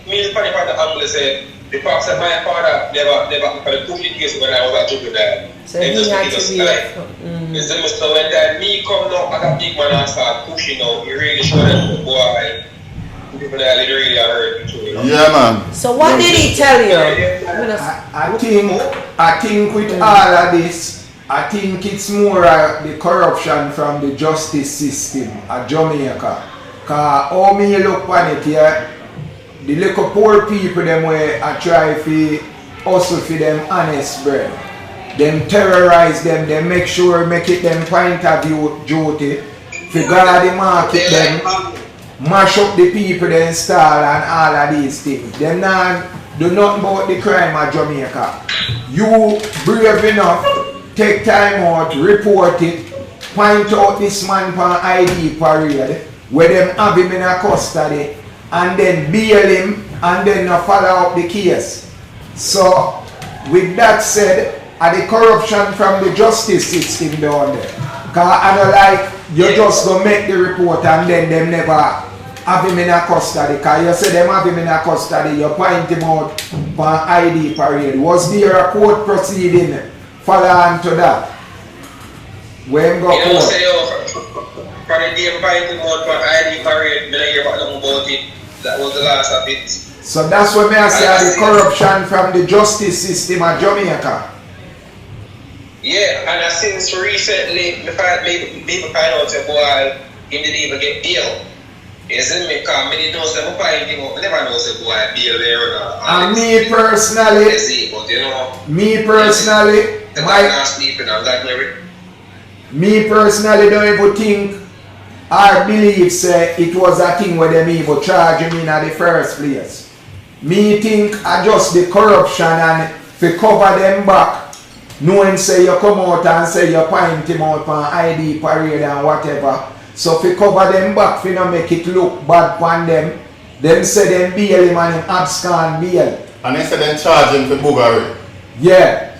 me funny part of the angle said the fact that my father never took the case when I was a juvenile. So he had to be You see me? So when that me come now as a big man and start pushing out, you really show them, boy, juvenile, it really hurt me too, you know? Yeah, man. So what did he tell you? I think with all of this, I think it's more the corruption from the justice system at Jamaica. Because how me look on it here, the little poor people them where I try to hustle for them honest bread. Them terrorize them, they make sure make it them point of view duty. For guard the market them, mash up the people they install and all of these things. Them not do nothing about the crime at Jamaica. You brave enough, take time out, report it, point out this man for ID parade, where them have him in a custody, and then bail him, and then follow up the case. So, with that said, the corruption from the justice system down there. Because I don't like, you just go make the report and then them never have him in a custody. Because you say them have him in a custody, you point him out for ID parade. Was there a court proceeding following to that? Where him go You know, court? say, from the day point him out for ID parade, I don't hear about it. That was the last of it. So that's what I say, the corruption from the justice system at Jamaica. Yeah, and since recently, people find out that boy, he didn't even get bail. You see me? Because I didn't know that I never know that boy bail there or not. And me personally, but you know, my sleeping, I'm like married. me personally don't even think or believe say it was a thing where them even charge him in the first place. Me think I just the corruption and to cover them back. Knowing say you come out and say you point him out for ID parade and whatever. So if you cover them back, if you not make it look bad on them, then say them bail him and him abscond bail. And they say they charge him for boogery. Yeah.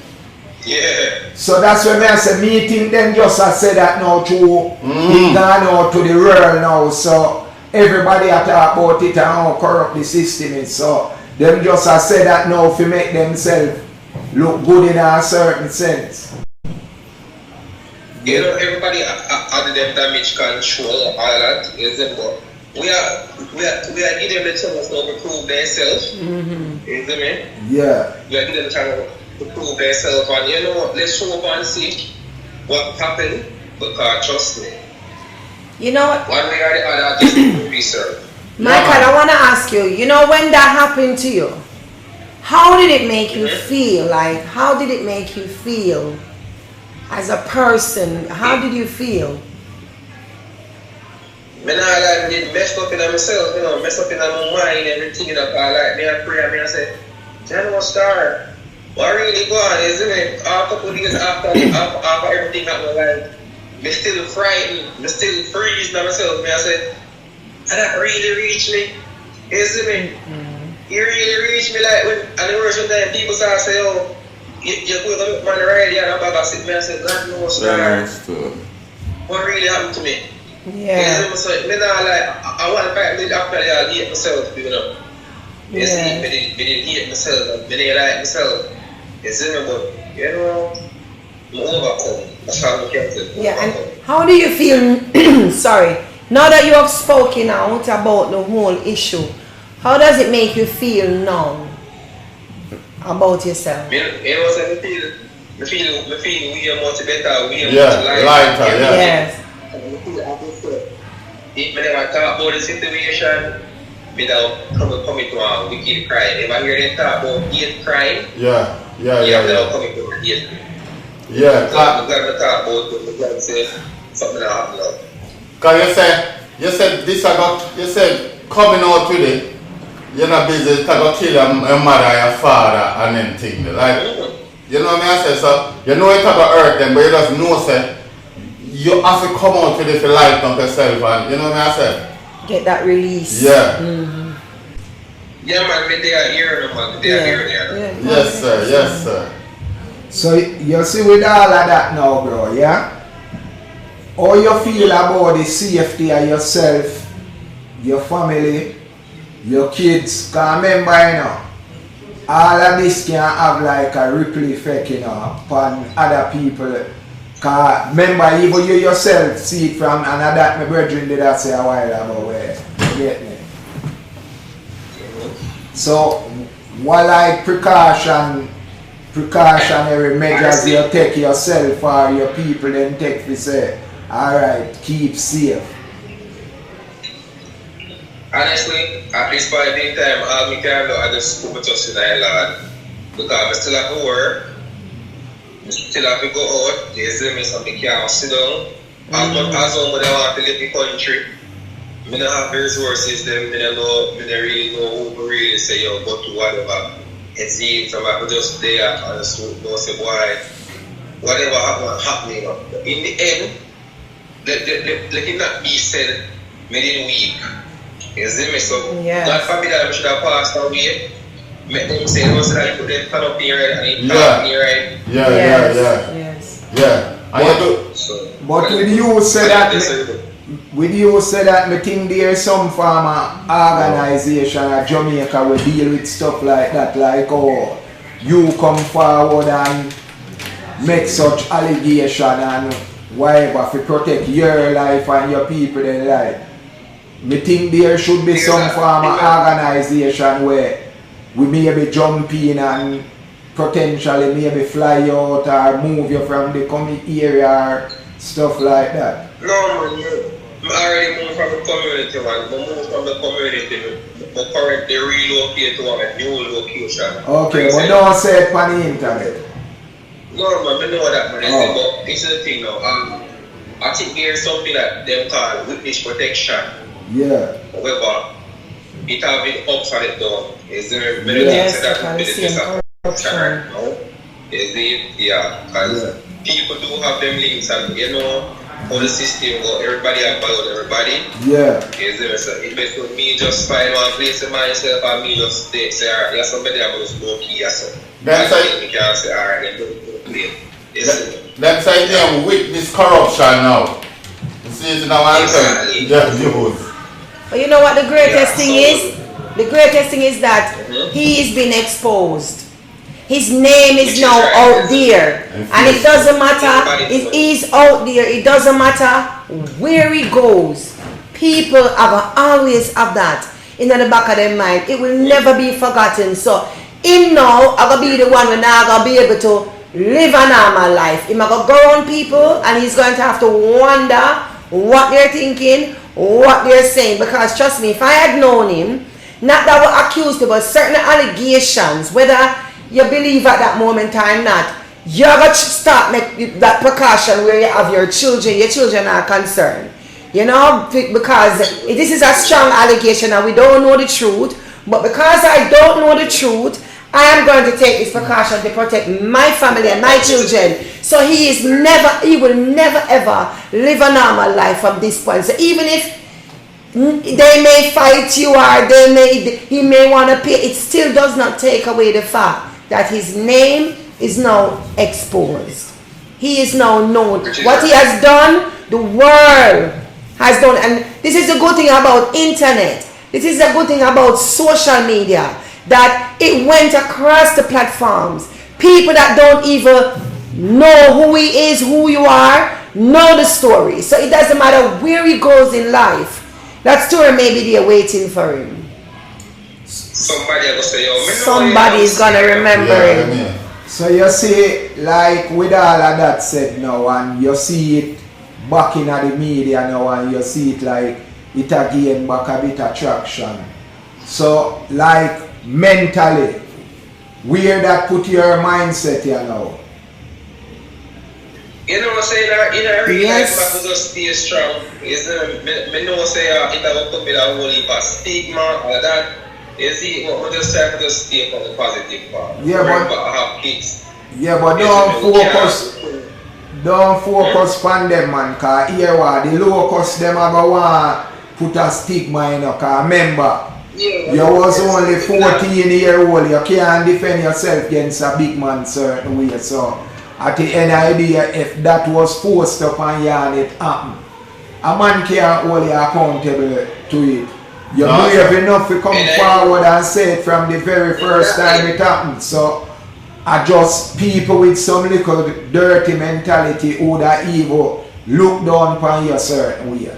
Yeah. So that's when I say me think them just say that now to it gone out to the world now. So everybody talk about it and how corrupt the system is. So them just say that now to make themselves look good in a certain sense. You know, everybody other than damage control, all that, is it? But we are giving them the chance to prove themselves. Is it? Yeah. We are giving them the chance to prove themselves, and you know, let's show up and see what happened. Because trust me, You know what? one way or the other, just will be served. Michael, I want to ask you, you know, when that happened to you, how did it make you feel? Like, how did it make you feel as a person? How did you feel? Me not like me messed up in myself, you know, messed up in my mind, everything, you know, like me I pray and me I say, General Star, what really go on, isn't it? A couple of days after everything happened, like, me still frightened, me still freezing on myself, me I said, and that really reached me, isn't it? It really reached me like when, and the worst time people start say, oh, you put up on the radio and I'm about to sit me and say, God knows, Star, what really happened to me? Yeah. So, me not like, I want to fight with the after I hate myself, you know. You see, me didn't hate myself, me didn't like myself. You see me, but, you know, I'm overcome. That's how I can say. Yeah, and how do you feel, sorry, Now that you have spoken out about the whole issue, how does it make you feel now about yourself? You know what I'm saying? I feel we are much better, we are Yeah, much lighter, yeah. Yes. If I never talk about the situation without coming to a wicked crime, if I hear them talk about hate crime, Yeah. you have to coming to a hate crime. Yeah, So I'm going to talk about it, I'm going to say something that happened now. Cause you said this you said coming out with it, you're not busy to go kill your mother, your father, and them things. Like, you know what I say? So you know it about hurt them, but you just know say you have to come out with it for life on yourself, and you know what I say? Get that release. Yeah. Yeah, man, they are here, man. They are here. Yeah. Yes, sir. Yes, sir. So you see with all of that now, bro, yeah? How you feel about the safety of yourself, your family, your kids? Because remember, you know, all of this can have like a ripple effect, you know, upon other people. Because remember, even you yourself see it from, and that my brethren did that say a while ago, where you get me? So, what like precautionary measures you take yourself or your people then take to say, alright, keep safe? Honestly, at this point in time, all we can do is just put us in the Lord. Because I still have to work, I still have to go out, there's something can't sit down. As long as I want to live in the country, I don't have the resources, then I don't really know who to really say, yo, go to whatever. It's easy, so I could just there and just don't say, boy, whatever happening. In the end, let it not be said, made in weak. You see me? So, God forbid that I should have passed away. Make them say, no, so that you put them turn up here and you talk here, right? Yes. But with you say that, me think there's some form of organization at Jamaica will deal with stuff like that, like oh, you come forward and make such allegation and whatever to protect your life and your people in life. Me think there should be some form of organization where we maybe jump in and potentially maybe fly you out or move you from the area or stuff like that. No, man, I already moved from the community, man. I moved from the community, but currently relocate to a new location. Okay, but don't say it on the internet. No, man, I know that, man. But this is the thing now. I think there's something that them call witness protection. Yeah. However, it have been up for it though. Is there many Yes, things that the is a corruption right now? Is it? Yeah, because people do have them links and you know how the system go, everybody have followed everybody. Yeah. Is there? So it makes me just find one place in myself and me just say, alright, there's somebody I'm just low key or so. That's like we can say, alright, don't play. that's like them witness corruption now. You see it now, Exactly. yeah, But you know what the greatest thing is? The greatest thing is that he is being exposed. His name is now out there. And it doesn't matter, it is out there. It doesn't matter where he goes. People always have that in the back of their mind. It will never be forgotten. So him now, I'm going to be the one when I'm going to be able to live a normal life. He's going to go around people and he's going to have to wonder what they're thinking, what they're saying. Because trust me, if I had known him, not that we're accused of, but certain allegations, whether you believe at that moment in time or not, you're going to start make that precaution where you have your children are concerned. You know, because this is a strong allegation and we don't know the truth. But because I don't know the truth, I am going to take this precaution to protect my family and my children. So he will never ever live a normal life from this point. So even if they may fight you or he may want to pay, it still does not take away the fact that his name is now exposed. He is now known. What he has done, the world has done. And this is the good thing about internet. This is the good thing about social media, that it went across the platforms. People that don't even know who he is, who you are, know the story. So it doesn't matter where he goes in life, that story may be there waiting for him. Somebody will say, yo, somebody is gonna remember him. So you see, like with all of that said now, and you see it back in the media now, and you see it like it again back a bit of traction. So like mentally, where that put your mindset here now? You know what I'm saying? In a real Yes. life, I just stay strong. I know say it will come with a whole heap of stigma or that. You see, we just try to just stay on the positive part. Yeah, Remember, I have kids. Yeah, but don't focus on them, man, cause here what the locust them ever want put a stigma in you, cause remember, you was only 14-year-old, you can't defend yourself against a big man certain way, so at the end of the day, if that was forced upon you and it happened, a man can't hold you accountable to it. You're brave enough to come forward and say it from the very first time it happened, so I just people with some little dirty mentality who that evil look down upon you a certain way.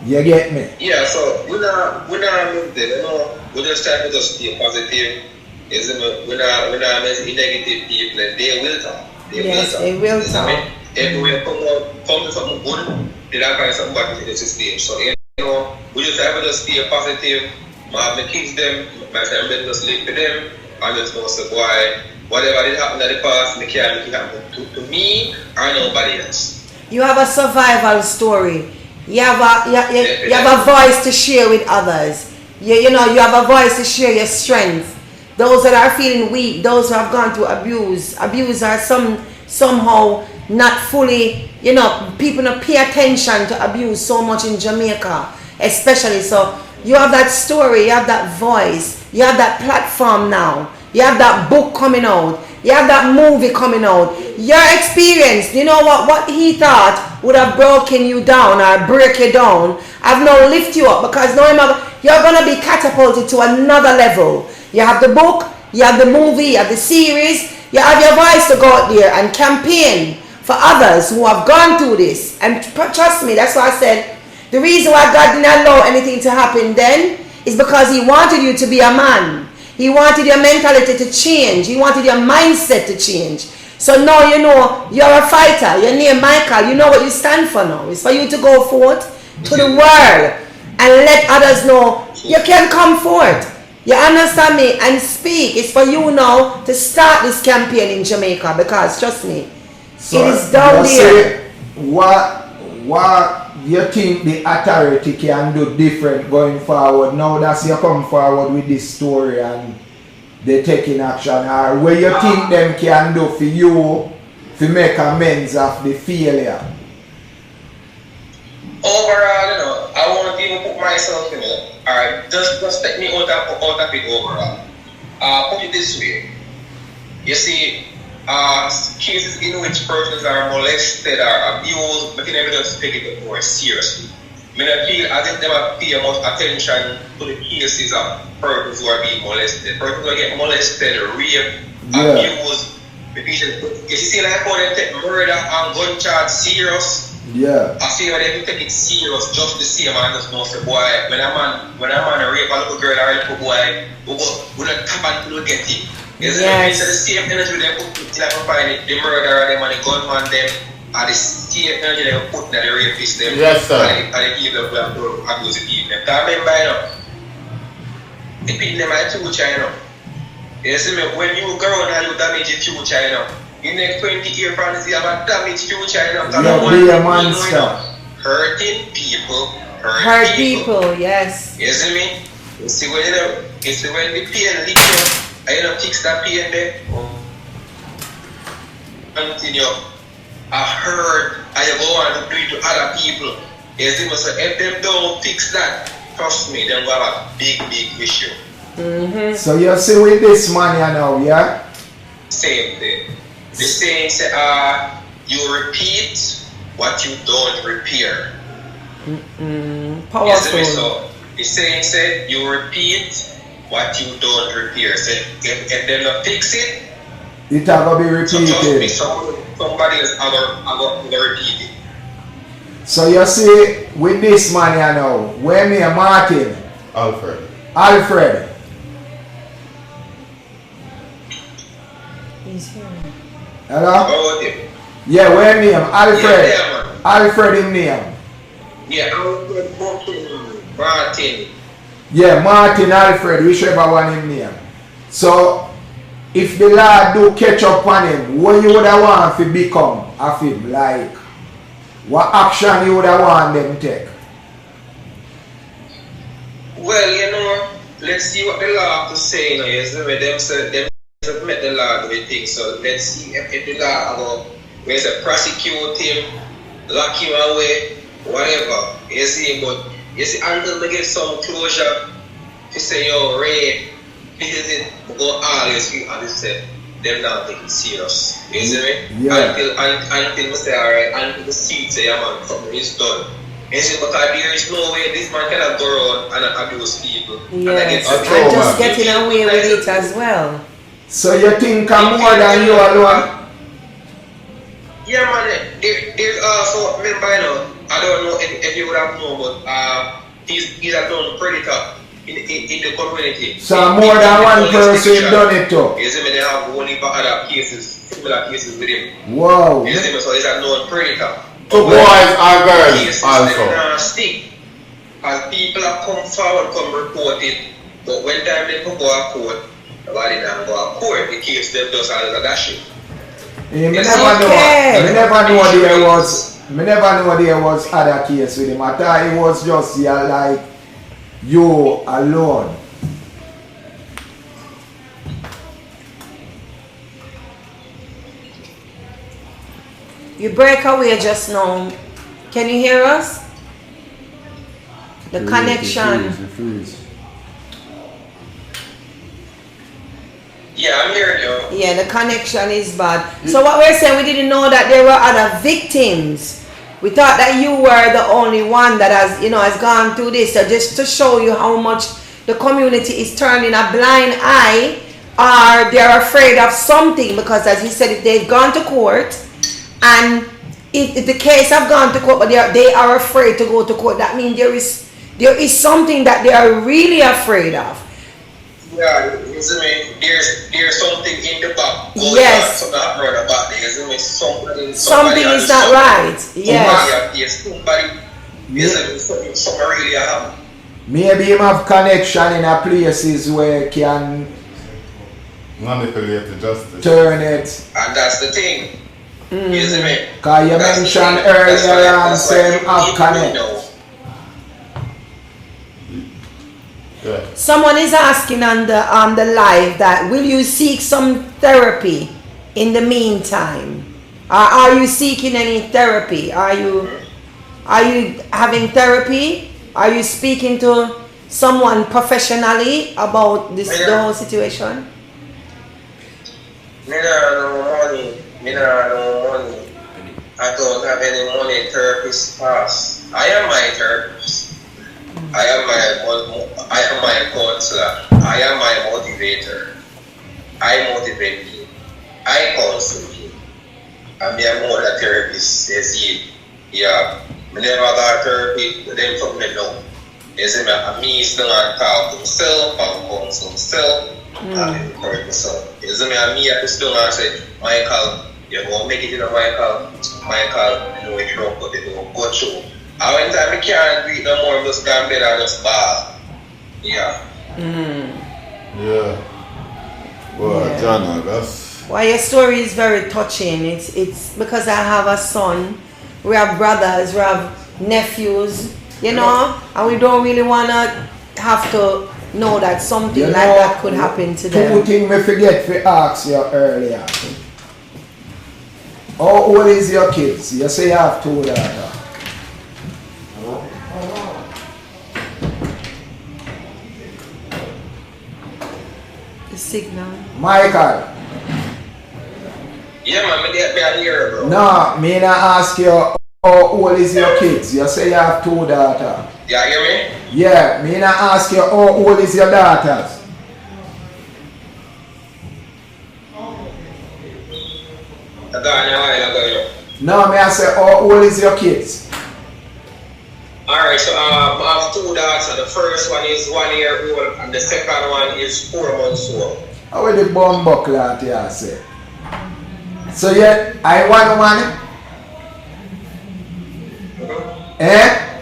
You get me? Yeah, so we're not moved there, you know. We just try to just stay positive. We're not negative people, they will talk. They will talk. Everywhere come to something good, they don't find something back in the system. So you know, we just have to just stay positive. My kids them, my family just live for them, and just know say boy, whatever did happen in the past, they can't make it happen to me or nobody else. You have a survival story. You have a voice to share with others. You know, you have a voice to share your strength. Those that are feeling weak, those who have gone through abuse are somehow not fully, you know, people don't pay attention to abuse so much in Jamaica, especially. So you have that story, you have that voice, you have that platform now, you have that book coming out, you have that movie coming out. Your experience, you know what he thought would have broken you down or break you down, I've now lift you up, because now you're going to be catapulted to another level. You have the book, you have the movie, you have the series, you have your voice to go out there and campaign for others who have gone through this. And trust me, that's why I said, the reason why God didn't allow anything to happen then is because he wanted you to be a man. He wanted your mentality to change. He wanted your mindset to change. So now you know you're a fighter. Your name Michael. You know what you stand for now. It's for you to go forth to the world and let others know you can come forth. You understand me? And speak. It's for you now to start this campaign in Jamaica, because trust me, So it is down there. What you think the authority can do different going forward now that you come forward with this story and they taking action, or what you think them can do for you to make amends of the failure? Overall, you know, I won't even put myself in it. Alright, just take me out of it overall. Put it this way. You see, cases in which persons are molested or abused, but they just take it more seriously. I feel as if they pay much attention to the cases of persons who are being molested. Persons who get molested, raped, abused. If you see like how they take murder and gun charge serious, I see how they take it serious just the same, and just know say boy, when a man rape a little girl or a little boy, we don't tap and we'll get it. Yes. So the same energy they put till I find it, the murderer them and the gunman them, are the same energy they put in the rapist them, and the people who abuse the people. Because remember, you know, the people them are future, you know. You see me, when you grow and you damage your future, you know, in the next 20 years from this, you have a damaged future, you know. Be a monster. Hurting people, Hurt people, yes. You see me? You see when the pain leaks up, I don't fix that pain there. Continue. I heard I go on to do it to other people. You see me? So if them don't fix that, trust me, they'll have a big issue. So you see with this man you know, yeah? Same thing. The saying say, you repeat what you don't repair. Powerful. You see me? So the saying said, you repeat what you don't repair. So if they don't fix it, it will be repeated. So somebody else will repeat it. So you see, with this man you know, where me and Martin? Alfred. Alfred. He's here. Hello? Oh, okay. Yeah, where me am? Alfred. Yeah, man. Alfred in name. Yeah, Alfred Martin. Yeah, Martin Alfred, whichever one in name. So if the Lord do catch up on him, what you would have want to become of him? Like what action you would have want them take? Well, you know, let's see what the Lord have to say. You know, you see, them submit the Lord with things. So let's see if the Lord will prosecute him, lock him away, whatever. You see, but you see, until they get some closure, you say, yo, Reid, this is it, go always feel as I said, them not taking serious. You see me? Yeah. Until we say, alright, until the seed say, yeah man, something is done. You see, because there is no way this man cannot go around and abuse people. Yes, And and just getting away with it as well. So you think I'm more than you alone? Yeah, man. There's also, remember, you know, I don't know if you would have known, but he's a known predator in the community. So more than one person done it too. You see me, they have only other cases, similar cases with him. Wow. You see me, so he's a known predator. So boys and girls Cases also. them stick. As people have come forward, come report it, but when time they go to court, nobody now go to court. The case them just as a dash it. Me It's never okay. know. Me never know there was. Me never know there was other case with him. I thought it was just yeah, like you alone. You break away just now. Can you hear us? The connection. Yeah, I'm hearing you. Yeah, the connection is bad. So what we're saying, we didn't know that there were other victims. We thought that you were the only one that has, you know, has gone through this. So just to show you how much the community is turning a blind eye, or they're afraid of something, because as he said, if they've gone to court and if the case have gone to court, but they are afraid to go to court, that means there is something that they are really afraid of. Yeah, you see me, there's something in the back. Yes. Something happening in the back. You see me, Something is not right. Yes. Yes, somebody. You see me, something really happened. Maybe him have connection in a places where can Manipulate the justice. turn it. And that's the thing. You see me? Cause you mentioned earlier and say him have connect. Yeah. Someone is asking on the live that will you seek some therapy in the meantime? Are you seeking any therapy? Are you having therapy? Are you speaking to someone professionally about the whole situation? Me not no money. I don't have any money. Therapist pass. I am my therapist. I am my counselor. I am my motivator. I motivate you. I counsel you. I'm your mother therapist, says he. Yeah. I never got therapy, then from me no. You see me still not talk to myself, I'm counsel myself, and encourage myself. You see me still not say, Michael, you're going to make it in a Michael, you know, it's wrong, but they don't go through. And when time I can't do it no more, I'm just going to bed and just ball. Yeah. Yeah. Well, Yeah. John, that's... Well, your story is very touching. It's because I have a son, we have brothers, we have nephews, you know, and we don't really want to have to know that something You like know, that could happen to them. Two things me forget to ask you earlier. How old is your kids? You say you have two daughters. The signal. Michael. Yeah, man, me here, bro. No, me not ask you how old is your kids. You say you have two daughters. Yeah, hear me? Yeah, me not ask you how old is your daughters. I got you. No, me I say how old is your kids. Alright, so I have two daughters. The first one is 1 year old and the second one is 4 months old. How will the bomb buckle at you say? So yeah, I want one. Eh?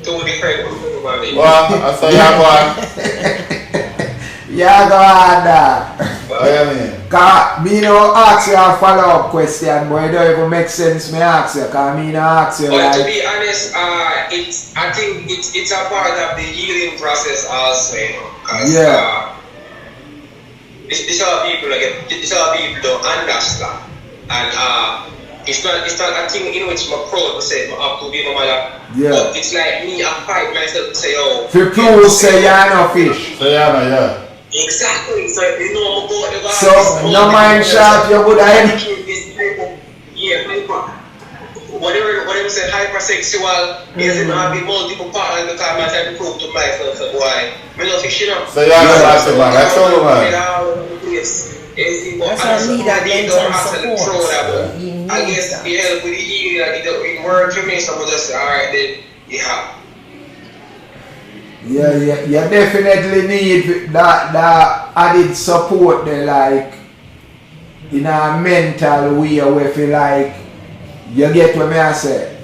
Two different women. Well, I say you go on. Yeah, go on that. What do you mean? Cause me no ask you a follow-up question, but it don't even make sense me ask you, cause me no ask you But like... to be honest, I think it's a part of the healing process also, you know. Cause, Yeah. It's how people don't understand. And it's not a thing in which I'm proud to say I have to be my mother. Yeah. But it's like me, I fight myself to say, oh. If you prove say you're no fish. So yeah. Exactly. So you know I'm about the So no mind shot, you would have... Yeah, whatever say hypersexual is it not be multiple partners because I'm trying to prove to myself that boy, I'm not fiction up. So yeah, that's it, man. That's all, man. That's why I need that mental support. I guess the help with the healing and it work for me, so I'm just alright then, yeah. Yeah, you definitely need that added support there, like in a mental way where feel like you get what I say.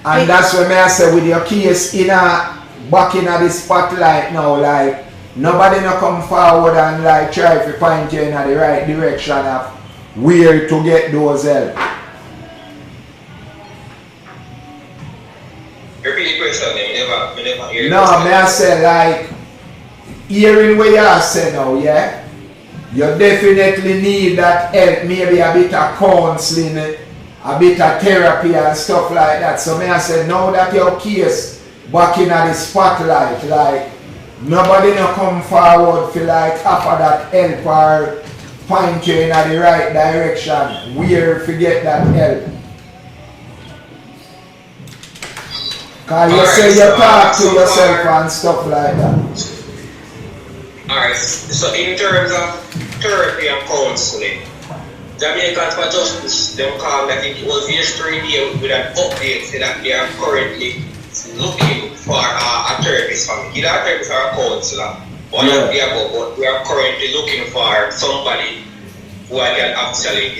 And that's what I say with your case back in the spotlight now, like nobody no come forward and like try to point you in the right direction of where to get those help. Repeat the question, me never hear the No, question. I say like hearing what you say now, yeah? You definitely need that help, maybe a bit of counseling, a bit of therapy and stuff like that. So I say now that your case back in the spotlight, like nobody no come forward for like offer that help or point you in the right direction where to get that help. Cause you say you talk to yourself and stuff like that. Alright, so in terms of therapy and counseling, Jamaicans for Justice, them call, I think it was yesterday with an update saying that they are currently looking for a therapist for me. Either a therapist or a counselor, one of the above, but we are currently looking for somebody who I can actually,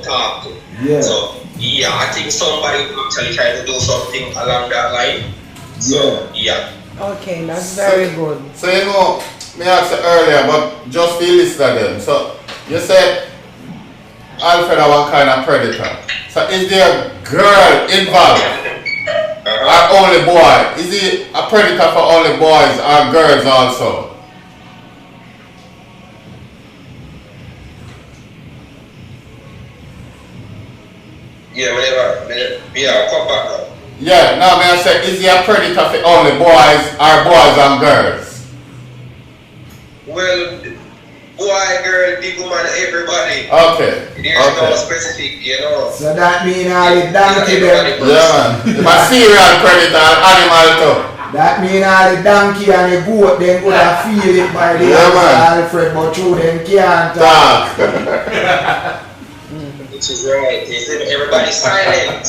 talk to. Yeah. So, yeah, I think somebody actually trying to do something along that line. So, yeah. Okay, that's very good. So you know, me asked you earlier, but just the list of them. So you said Alfred are one kind of predator. So is there a girl involved? Or only boy? Is he a predator for only boys or girls also? Yeah, come back now. Yeah, now may I say, is he a predator for only boys or boys and girls? Well, boy, girl, big woman, everybody. Okay. There's no specific, So that means all the donkey them. Yeah, man. My serial predator and animal too. That means all the donkey and the goat them could have feel it by the Alfred, but through them can't talk. Which is right. Everybody silent.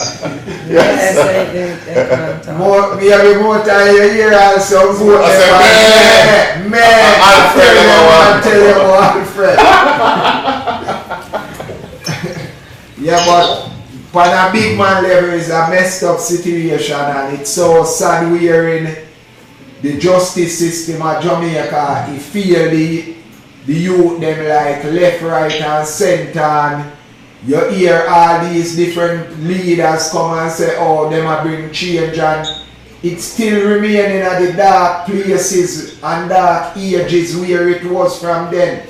Yes, I think. More, me have a more time you hear also goat I said, man, Alfred, tell you about Alfred. Yeah, but on a big man level is a messed up situation and it's so sad we're in the justice system of Jamaica. It feel the youth them like left, right and center and you hear all these different leaders come and say, oh, them a bring change and it still remaining at the dark places and dark ages where it was from then.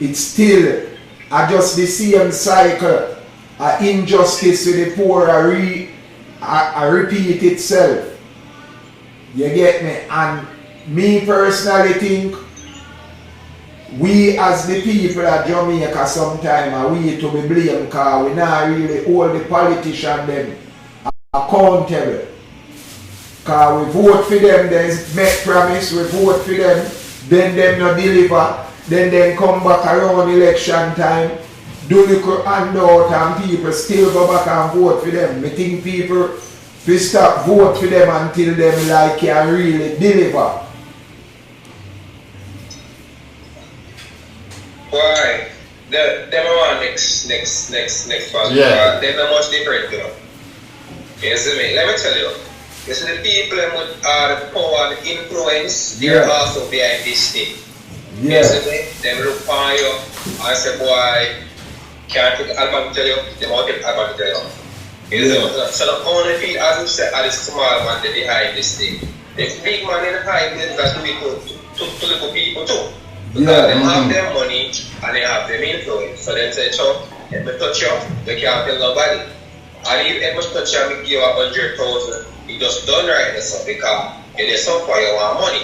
It's still just the same cycle. Injustice to the poor repeat itself. You get me? And me personally think we as the people of Jamaica sometimes are we to be blamed because we not really hold the politicians them accountable. Because we vote for them, they make promise, we vote for them, then them not deliver, then they come back around election time, do the handout and people still go back and vote for them. I think people We stop vote for them until them like can really deliver. Why? Them are next part. Yeah. They're not much different, you know. You see me? Let me tell you. You see the people with the power and influence, they're also behind this thing. Yeah. You see me? They look upon you and say, boy, can't take album to tell you, they won't take album to tell you. You see me? So the only thing, as you said, are the small man that behind this thing. The big man in the high business do it to little people too. Because they have their money and they have their influence. So they say, so, if I touch you, you can't tell nobody. And if I must touch you and give you 100,000, you just done right so because you did something for you want money.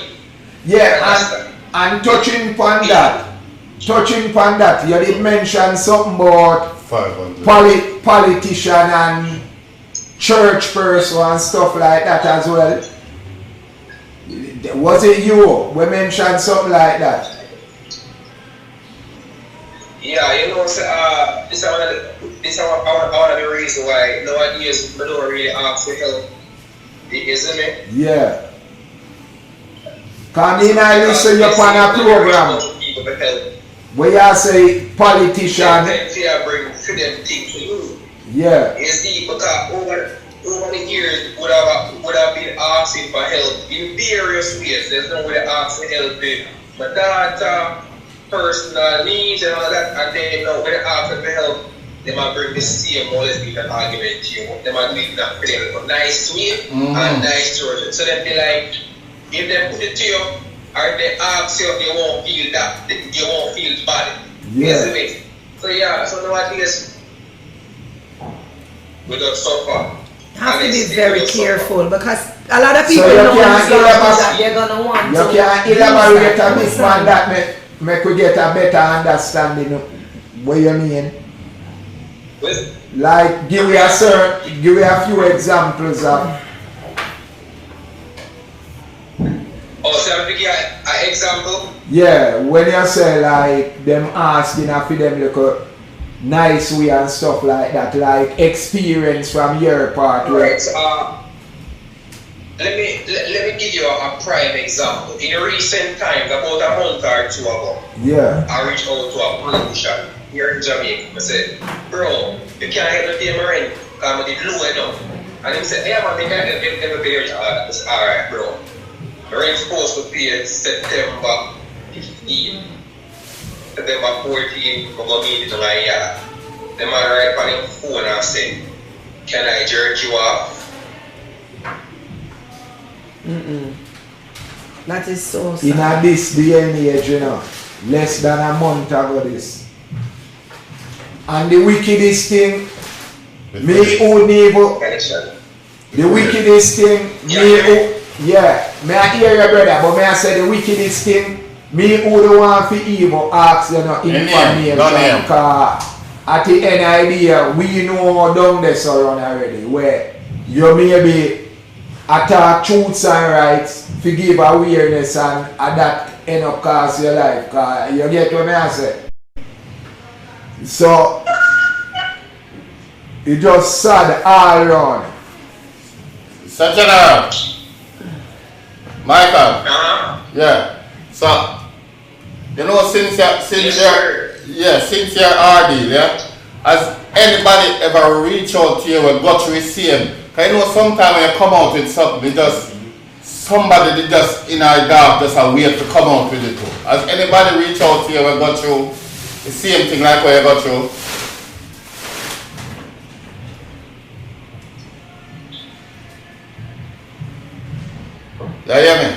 Yeah, and touching upon that, you did mention something about 500. politician and church person and stuff like that as well. Was it you? We mentioned something like that. Yeah, you know, so, this is one of the reasons why nowadays we don't really ask for help. Isn't it? Yeah. Come in and listen you on a program where you say politician. They bring to them things to you. Yeah. You see, because over the years would have been asking for help in various ways. There's no way to ask for help in my daughter, personal needs and all that, and then when they ask for help, they might bring the same molestation argument to you. They might do it in a nice way and nice version. So then be like, if they put it to you, or they ask you, they won't feel that, they won't feel bad. Yeah. Yes, so yeah, so nowadays, we don't suffer. You have to be very careful because a lot of people So you know can't that they're gonna want you to. can elaborate a bit man that make we get a better understanding of what you mean. Like give me a few examples of. Oh, so I'm giving an example. Yeah, when you say like them asking for them look a nice way and stuff like that, like experience from your part. Right. Let me give you a prime example. In recent times, about a month or two ago, I reached out to a politician here in Jamaica. I said, bro, you can't help me pay my rent because I'm low enough. And he said, yeah man, you can't help me pay your rent. I said, alright bro. My rent's supposed to pay September 15. September 14, I'm going to meet in my yard. The man right on the phone and said, can I jerk you off? That is so sad. In this day and age, you know, less than a month ago this. And the wickedest thing, me who never, the wickedest thing, me I hear your brother, but me I say the wickedest thing, me who the one for evil ask you no information, because at the end idea, we know down there surround already, where you may be attack truths and rights, to give awareness and that end up cost your life, because you get what I say. So, it just sad all around. So General, Michael, yeah, so, you know, since you're RD, yeah, has anybody ever reach out to you and got to receive? Because you know sometimes when you come out with something, somebody did just in our dark just a wait to come out with it too. Has anybody reach out to you and got through the same thing like what you got through? You hear me?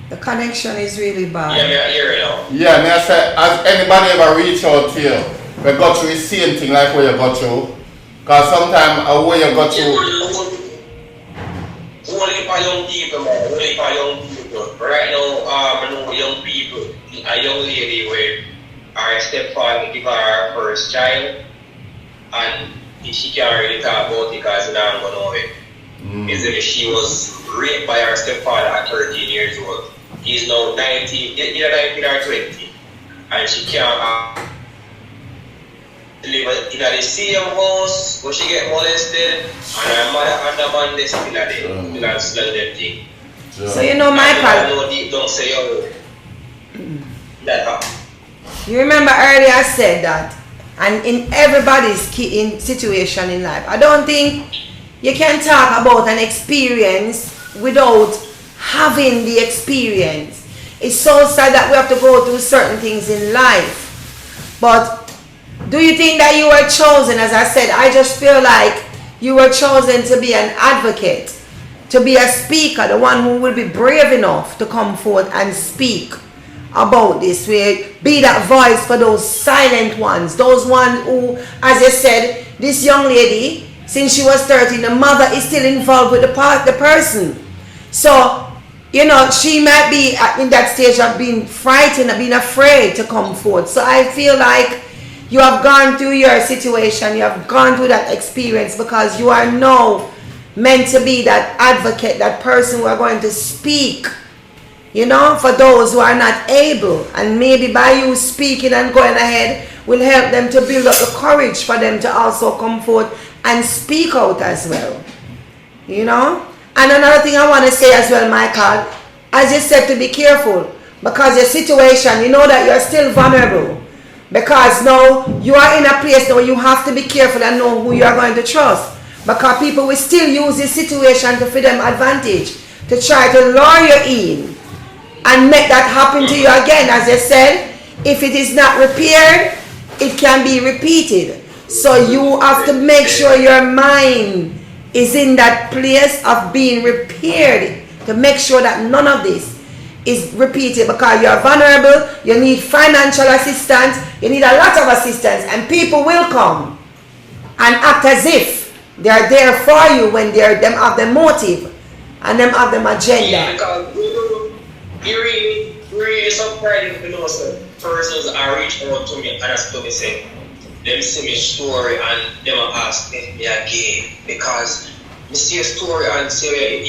The connection is really bad. Yeah, I hear you now. Yeah, me I say, has anybody ever reach out to you? We got through the same thing like what you got through? Because sometimes what you got through. Only for young people, man. Only for young people. Right now, I know young people, a young lady where our stepfather give her first child, and she can't really talk about it because she don't know it. She was raped by her stepfather at 13 years old. He's now 19, either 19 or 20, and she can't. live in the same house where she get molested, and her mother and the man they still are there, still them thing. So you know, Michael. I know deep down say that happened. You remember earlier I said that, and in everybody's in situation in life, I don't think you can talk about an experience without having the experience. It's so sad that we have to go through certain things in life. But do you think that you were chosen? As I said, I just feel like you were chosen to be an advocate, to be a speaker, the one who will be brave enough to come forth and speak about this, way be that voice for those silent ones, those ones who, as you said, this young lady, since she was 13, the mother is still involved with the person. So, you know, she might be in that stage of being frightened, of being afraid to come forth. So I feel like you have gone through your situation, you have gone through that experience, because you are now meant to be that advocate, that person who are going to speak, you know, for those who are not able. And maybe by you speaking and going ahead will help them to build up the courage for them to also come forth and speak out as well, you know. And another thing I want to say as well, Michael, as you said, to be careful, because your situation, you know that you're still vulnerable, because now you are in a place now you have to be careful and know who you are going to trust, because people will still use this situation to feed them advantage, to try to lure you in and make that happen to you again. As I said, if it is not repaired, it can be repeated. So you have to make sure your mind is in that place of being repaired, to make sure that none of this is repeated, because you are vulnerable, you need financial assistance, you need a lot of assistance, and people will come and act as if they are there for you when them have the motive and them have them agenda. Yeah, because you really surprised to know some persons are reaching out to me and ask me, say, them see me story and them ask me again, because you see a story and say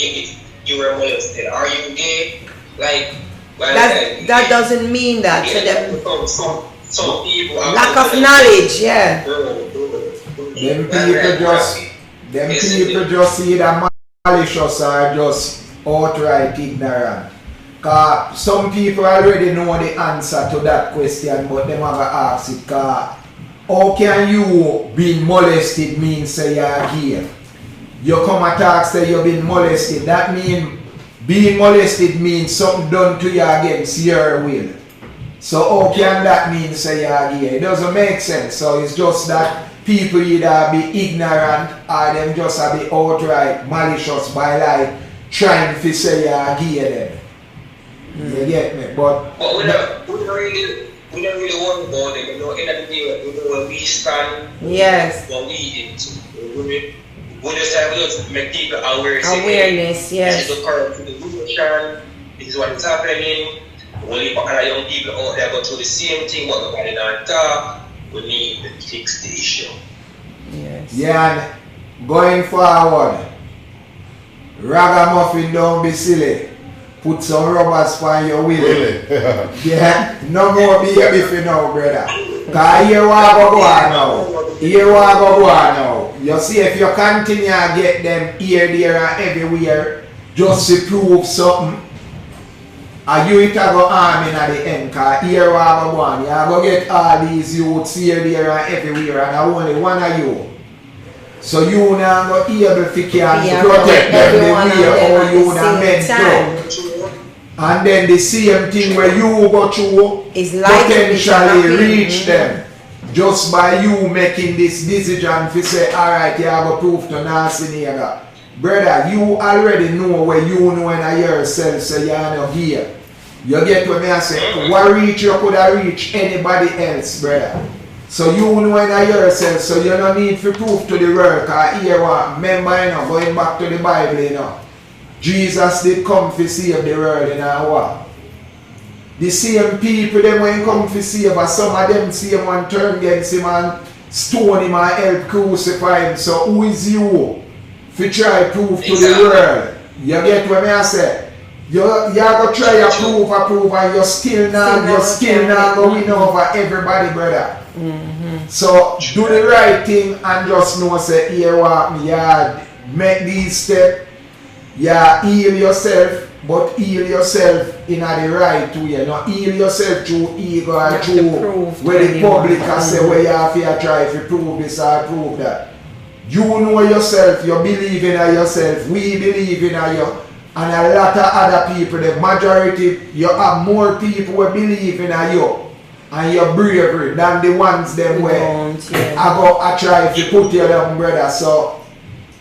you were molested. Are you gay? Like, well, that doesn't mean that to them. Some people lack of knowledge, yeah. Them people just see that malicious or just outright ignorant. Cause some people already know the answer to that question, but them have to ask it. Cause how can you being molested mean say you're gay? You come and talk say you've been molested. That mean being molested means something done to you against your will. So how can that mean say you're gay? It doesn't make sense. So it's just that people either be ignorant or them just be outright malicious by like trying to say you're gay then. You get me? But we don't really worry about it. You know, in the day, you know, where we stand, yes, what we into. We just make people aware. Awareness, yes. This is the current situation. This is what is happening. We leave other young people out there go through the same thing, but nobody not talk. We need to fix the issue. Yes. Yeah, and going forward, ragamuffin, don't be silly. Put some rubbers for your wheel. Really? Yeah, no more baby for now, brother. Cause here we go on now. Here we go on now. You see, if you continue to get them here, there, and everywhere, just to prove something, and you it go arm in at the end. Cause here we go on. You go get all these youths here, there, and everywhere, and only one of you. So you now go able to protect them the way how you are meant to. And then the same thing where you go through potentially reach them just by you making this decision to say, alright, you have a proof to Nancy nigga. Brother, you already know where you know in yourself, so you are not here. You get what I say? What reach you could have reached anybody else, brother. So you know in yourself, so you don't need to prove to the world. Because here what, remember, you know, going back to the Bible, you know, Jesus did come to save the world in our war. The same people them when come to save us, some of them same one turn against him and stone him and help crucify him. So who is you to try prove to the world? You get what I say? you go try approve, and you still not go win over everybody, brother. So do the right thing and just know say here what me make these steps. Heal yourself, but heal yourself in the right way. Not heal yourself through ego or through where the public can say where you have to try to prove this or prove that. You know yourself, you believe in yourself, we believe in you, and a lot of other people, the majority, you have more people who believe in you and you're bravery than the ones them where I try to put you down, brother. So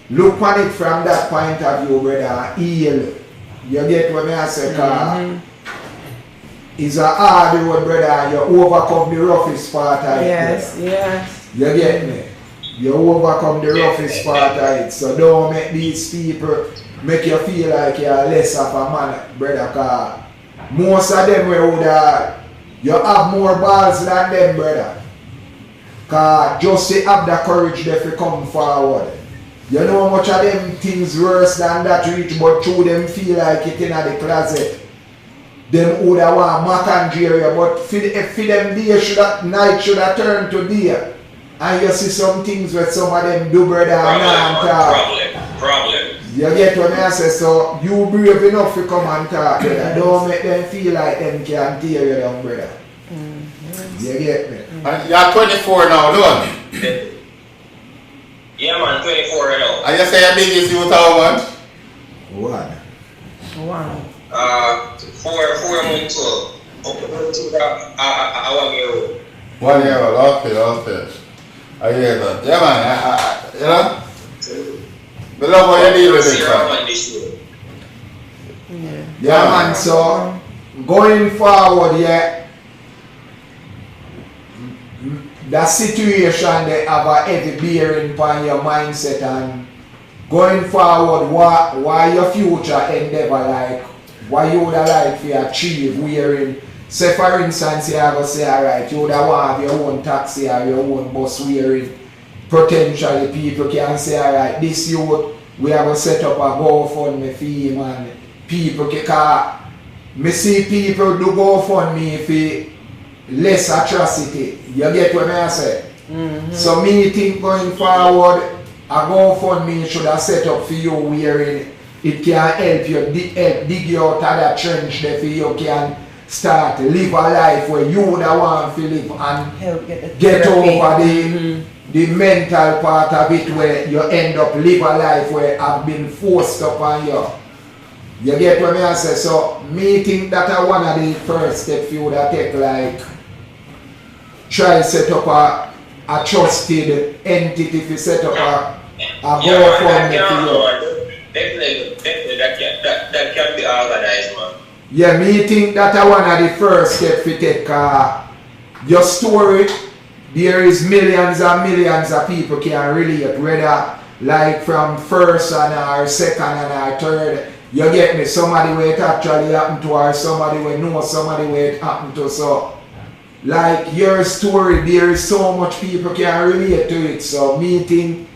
look on it from that point of view, brother. Heal. You get what I say, it's a hard road, brother. You overcome the roughest part of it. Yes. You get me? You overcome the roughest part of it. So don't make these people make you feel like you're less of a man, brother. Cause most of them you have more balls than them, brother. Cause just to have the courage there to come forward. You know how much of them things worse than that reach, but through them feel like it in the closet. Them would have want mac and Jerry, but for them day night should have turned to day. And you see some things where some of them do, brother, Problem. You get what I say, so you brave enough to come and talk, brother. Don't make them feel like them can tear you down, brother. You get me? And you're 24 now, don't you? Yeah, man, 24 right now. And you say your biggest youth how much? One. 4 months old. I 1 year old. 1 year old, okay. I hear that. Yeah, man, you know? We love what you do with it, Yeah, man, so going forward, that situation they have a heavy bearing upon your mindset, and going forward, why your future endeavor like, what you would like to achieve, wherein, say for instance, you have to say, alright, you would want your own taxi or your own bus, wherein potentially people can say, alright, this youth, we have to set up a GoFundMe for him, and people can, me see people do GoFundMe for less atrocity. You get what I say? So me think going forward, a GoFundMe should have set up for you wherein it can help you dig you out of that trench there for you can start live a life where you would want to live and get over the mental part of it where you end up live a life where have been forced upon you. You get what I say? So me think that one of the first steps you would have take, like try set up a trusted entity to set up a GoFundMe for you. Definitely that can be organized, man. Yeah, me think that one of the first steps to take. Your story, there is millions and millions of people can relate, whether like from first and or second and or third. You get me? Somebody where it actually happened to, or somebody where know somebody where it happened to. So like your story, there is so much people can relate to it. So me think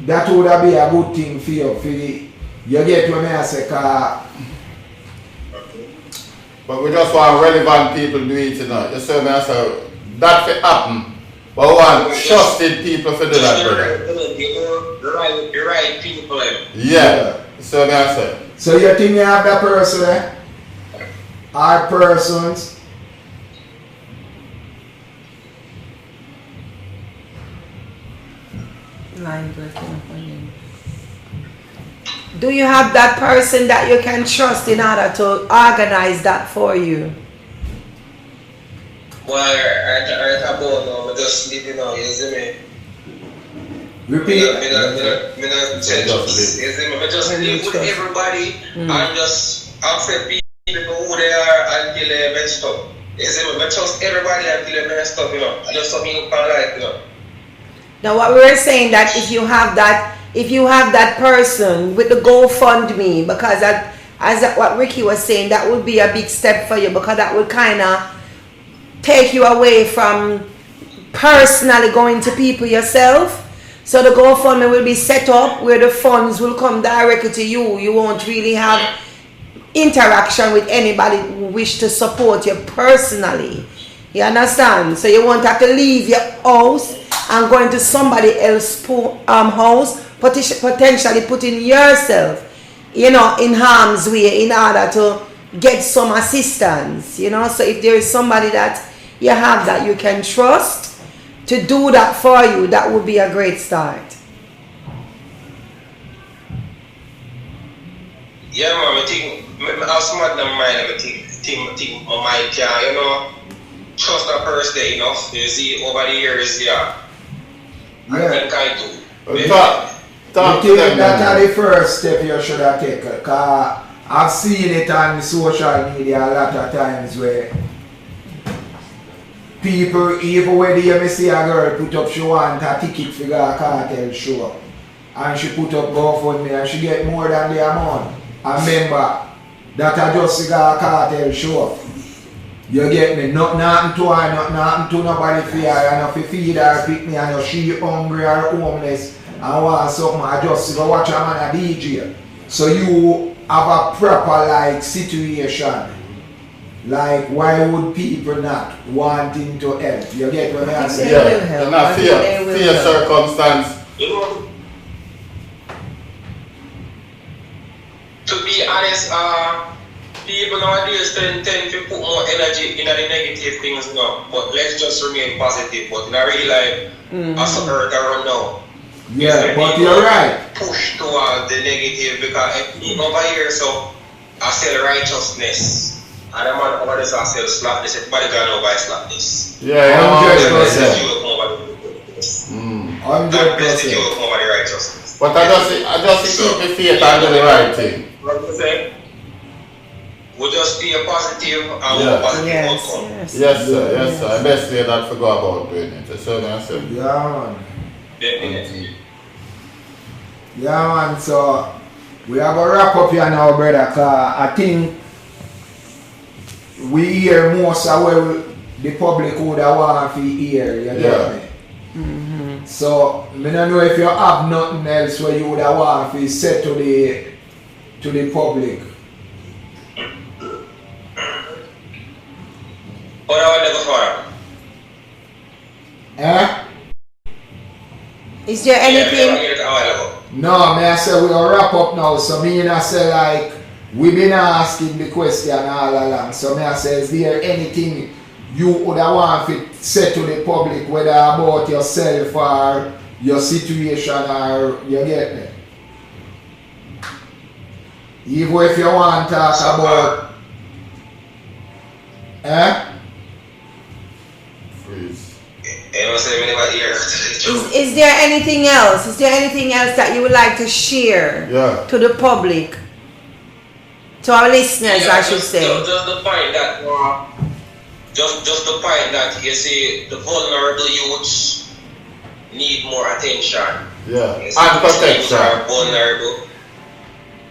that would be a good thing for you. You get what I say? But we just want relevant people to do it, you know. You see me, I say, that will happen. But we want trusted people to do that, brother. The right people. Yeah. You see me, I say. So you think you have that person, or persons? Do you have that person that you can trust in order to organize that for you? Well, I about now, I just live, you see me? Repeat. I just live with everybody and just accept people who they are until they messed up. You see me? I trust everybody until they messed up, you know. I just something up and life, you know. Now what we were saying that if you have that person with the GoFundMe, because what Ricky was saying, that would be a big step for you, because that would kind of take you away from personally going to people yourself. So the GoFundMe will be set up where the funds will come directly to you. You won't really have interaction with anybody who wish to support you personally. You understand? So you won't have to leave your house and go into somebody else's house, potentially putting yourself, in harm's way in order to get some assistance. So if there is somebody that you have that you can trust to do that for you, that would be a great start. Yeah, man, I think I'm smart than mine. I think my mind can, trust a person enough. You see, over the years, I think I do. Talk to think them. that is the first step you should have taken. Because I've seen it on social media a lot of times where people, even when you see a girl put up she want a ticket for a cartel show, and she put up GoFundMe and she get more than the amount. And remember, that I just a cartel show. You get me? Nothing to her, nothing to nobody for her, and if you feed her, pick me, and if she hungry or homeless and want something, I just go watch a man a DJ. So you have a proper situation. Like, why would people not wanting to help? You get what I'm saying? Yeah, and not fear circumstance. To be honest, people nowadays tend to put more energy in the negative things now. But let's just remain positive. But in a real life, as a hurt around now. Yeah, but you're right. Push towards the negative because if over here, so I sell righteousness. And the man over there I sell slackness. Everybody can know by slackness. Yeah, 100%. But I just keep the faith and do the right thing. We'll just be a positive and we'll positive outcome. Yes, sir. The best way that to go about doing it. So I say. Yeah, man. Definitely. Yeah, man. So we are going to wrap up here now, brother. Cause I think we hear most of what the public would want to hear. You get me? Mm-hmm. So I don't know if you have nothing else where you would want to say to the public. What I want to go for? Is there anything? No, may I say we will wrap up now. So me and I say like we've been asking the question all along. So may I say, is there anything you would want to say to the public, whether about yourself or your situation, or you get me? Even if you want to talk about Is there anything else? Is there anything else that you would like to share to the public? To our listeners, I should say. Just the point that just the point that you see the vulnerable youths need more attention. Yeah. And protection. Are vulnerable,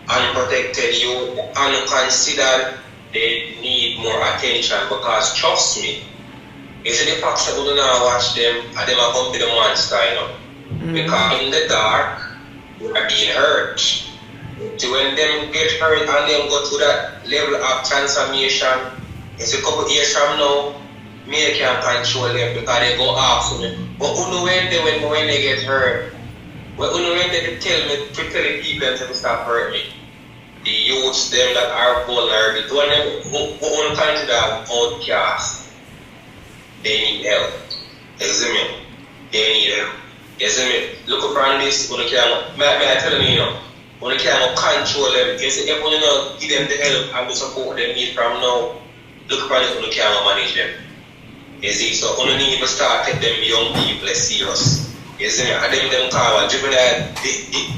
unprotected youth, unconsidered, they need more attention because trust me, you see the facts that we do not watch them and them are come to the monster, because in the dark we are being hurt. So when them get hurt and them go to that level of transformation, it's a couple years from now, me can't control them because they go after me. But when they get hurt, when they tell the people to stop hurting me, the youths them that are vulnerable, when they consider outcasts, they need help. You see me? They need help. You see me? Look upon this, when you can't, may I tell you, when you can't control them, you see, if you give them the help and the support they need from now, look upon it when you can't manage them. You see, so you need to start taking them young people serious. You see me? And them call juvenile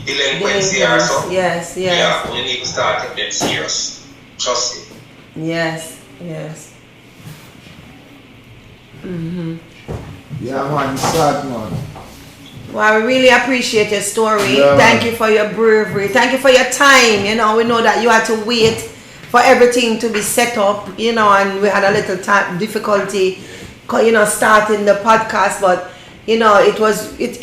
delinquency or something. Yes. Yeah, you need to start taking them serious. Trust me. Yes. Yeah, man, sad man. Well, I really appreciate your story. Yeah, Thank you for your bravery. Thank you for your time. We know that you had to wait for everything to be set up, and we had a little time difficulty, starting the podcast, but you know, it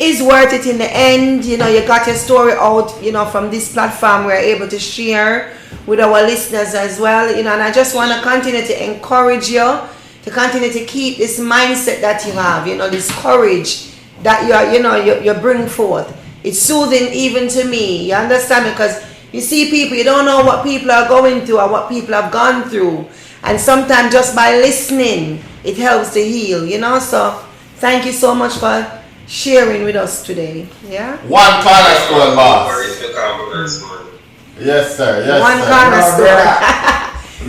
is worth it in the end. You know, you got your story out, you know, from this platform. We're able to share with our listeners as well, you know, and I just want to continue to encourage you to continue to keep this mindset that you have, you know, this courage that you bring forth. It's soothing even to me, you understand? Because you see people, you don't know what people are going through or what people have gone through, and sometimes just by listening it helps to heal, you know. So thank you so much for sharing with us today. Yeah, one cornerstone, boss. Yes, sir. Yes, one sir. cornerstone.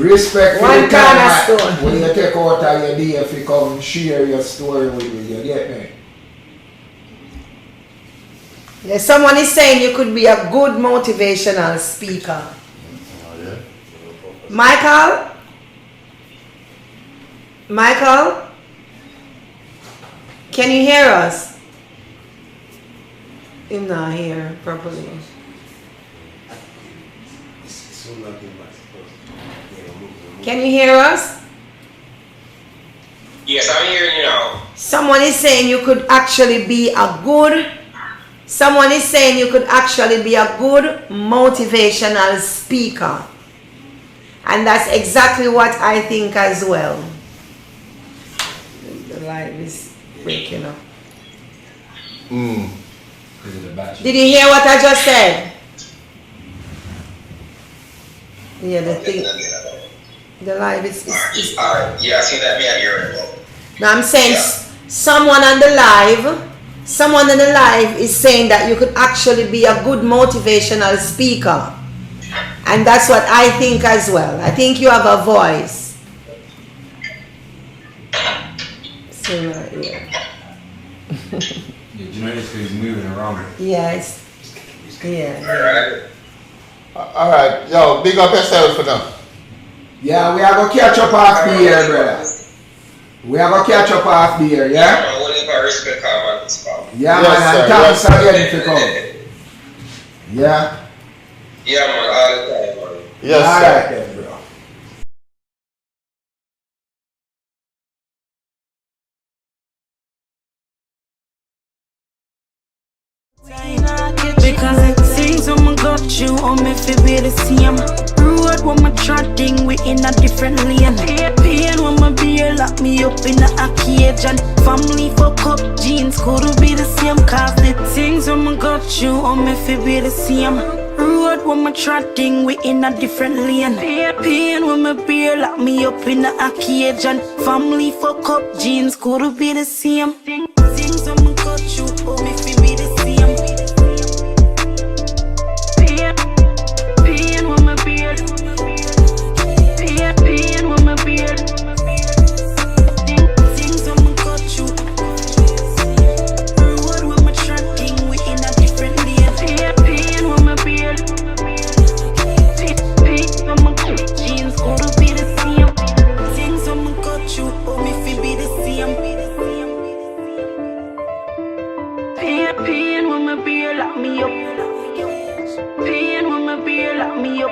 Respect for One the time cornerstone. when you take out of your day if you come share your story with me, you get me? Yeah, someone is saying you could be a good motivational speaker. Oh, yeah. Michael, can you hear us? I'm not here properly. Can you hear us? Yes, I'm hearing you now. Someone is saying you could actually be a good motivational speaker. And that's exactly what I think as well. The live is breaking up. Did you hear what I just said? Yeah, the live is Alright, yeah, I see that me at your end. now I'm saying someone on the live is saying that you could actually be a good motivational speaker. And that's what I think as well. I think you have a voice. So yeah. You notice he's moving around. Yes. Yeah. Alright, yo, big up yourself for now. Yeah, we are going to catch up after here, brother. We are going to catch up after here, yeah? Yeah, what if I respect how man this call? Yeah, Yes, man, sir. and thanks again for coming. Yeah? Yeah, man, all the time, man. Yes, All sir. right then, bro. Because it seems when I got you on me feel be the same. Road when my trotting, we in a different lane. Pain when my beer lock me up in a cage. And family fuck up jeans could be the same. Cause the things when I got you on me feel be the same. Road when my trotting, we in a different lane. Pain when my beer lock me up in a cage. And family fuck up jeans could be the same. Things when I got you on me feel be the same. Pain with my beard. Pain with my beard. Things on my got you. Road with my tracking, we in a different lane. Pain with my beard. Pain on my jeans, gotta be the same. Things on my got you, oh me fi be the same. Pain with my beard, lock me up. Pain with my beard, lock me up.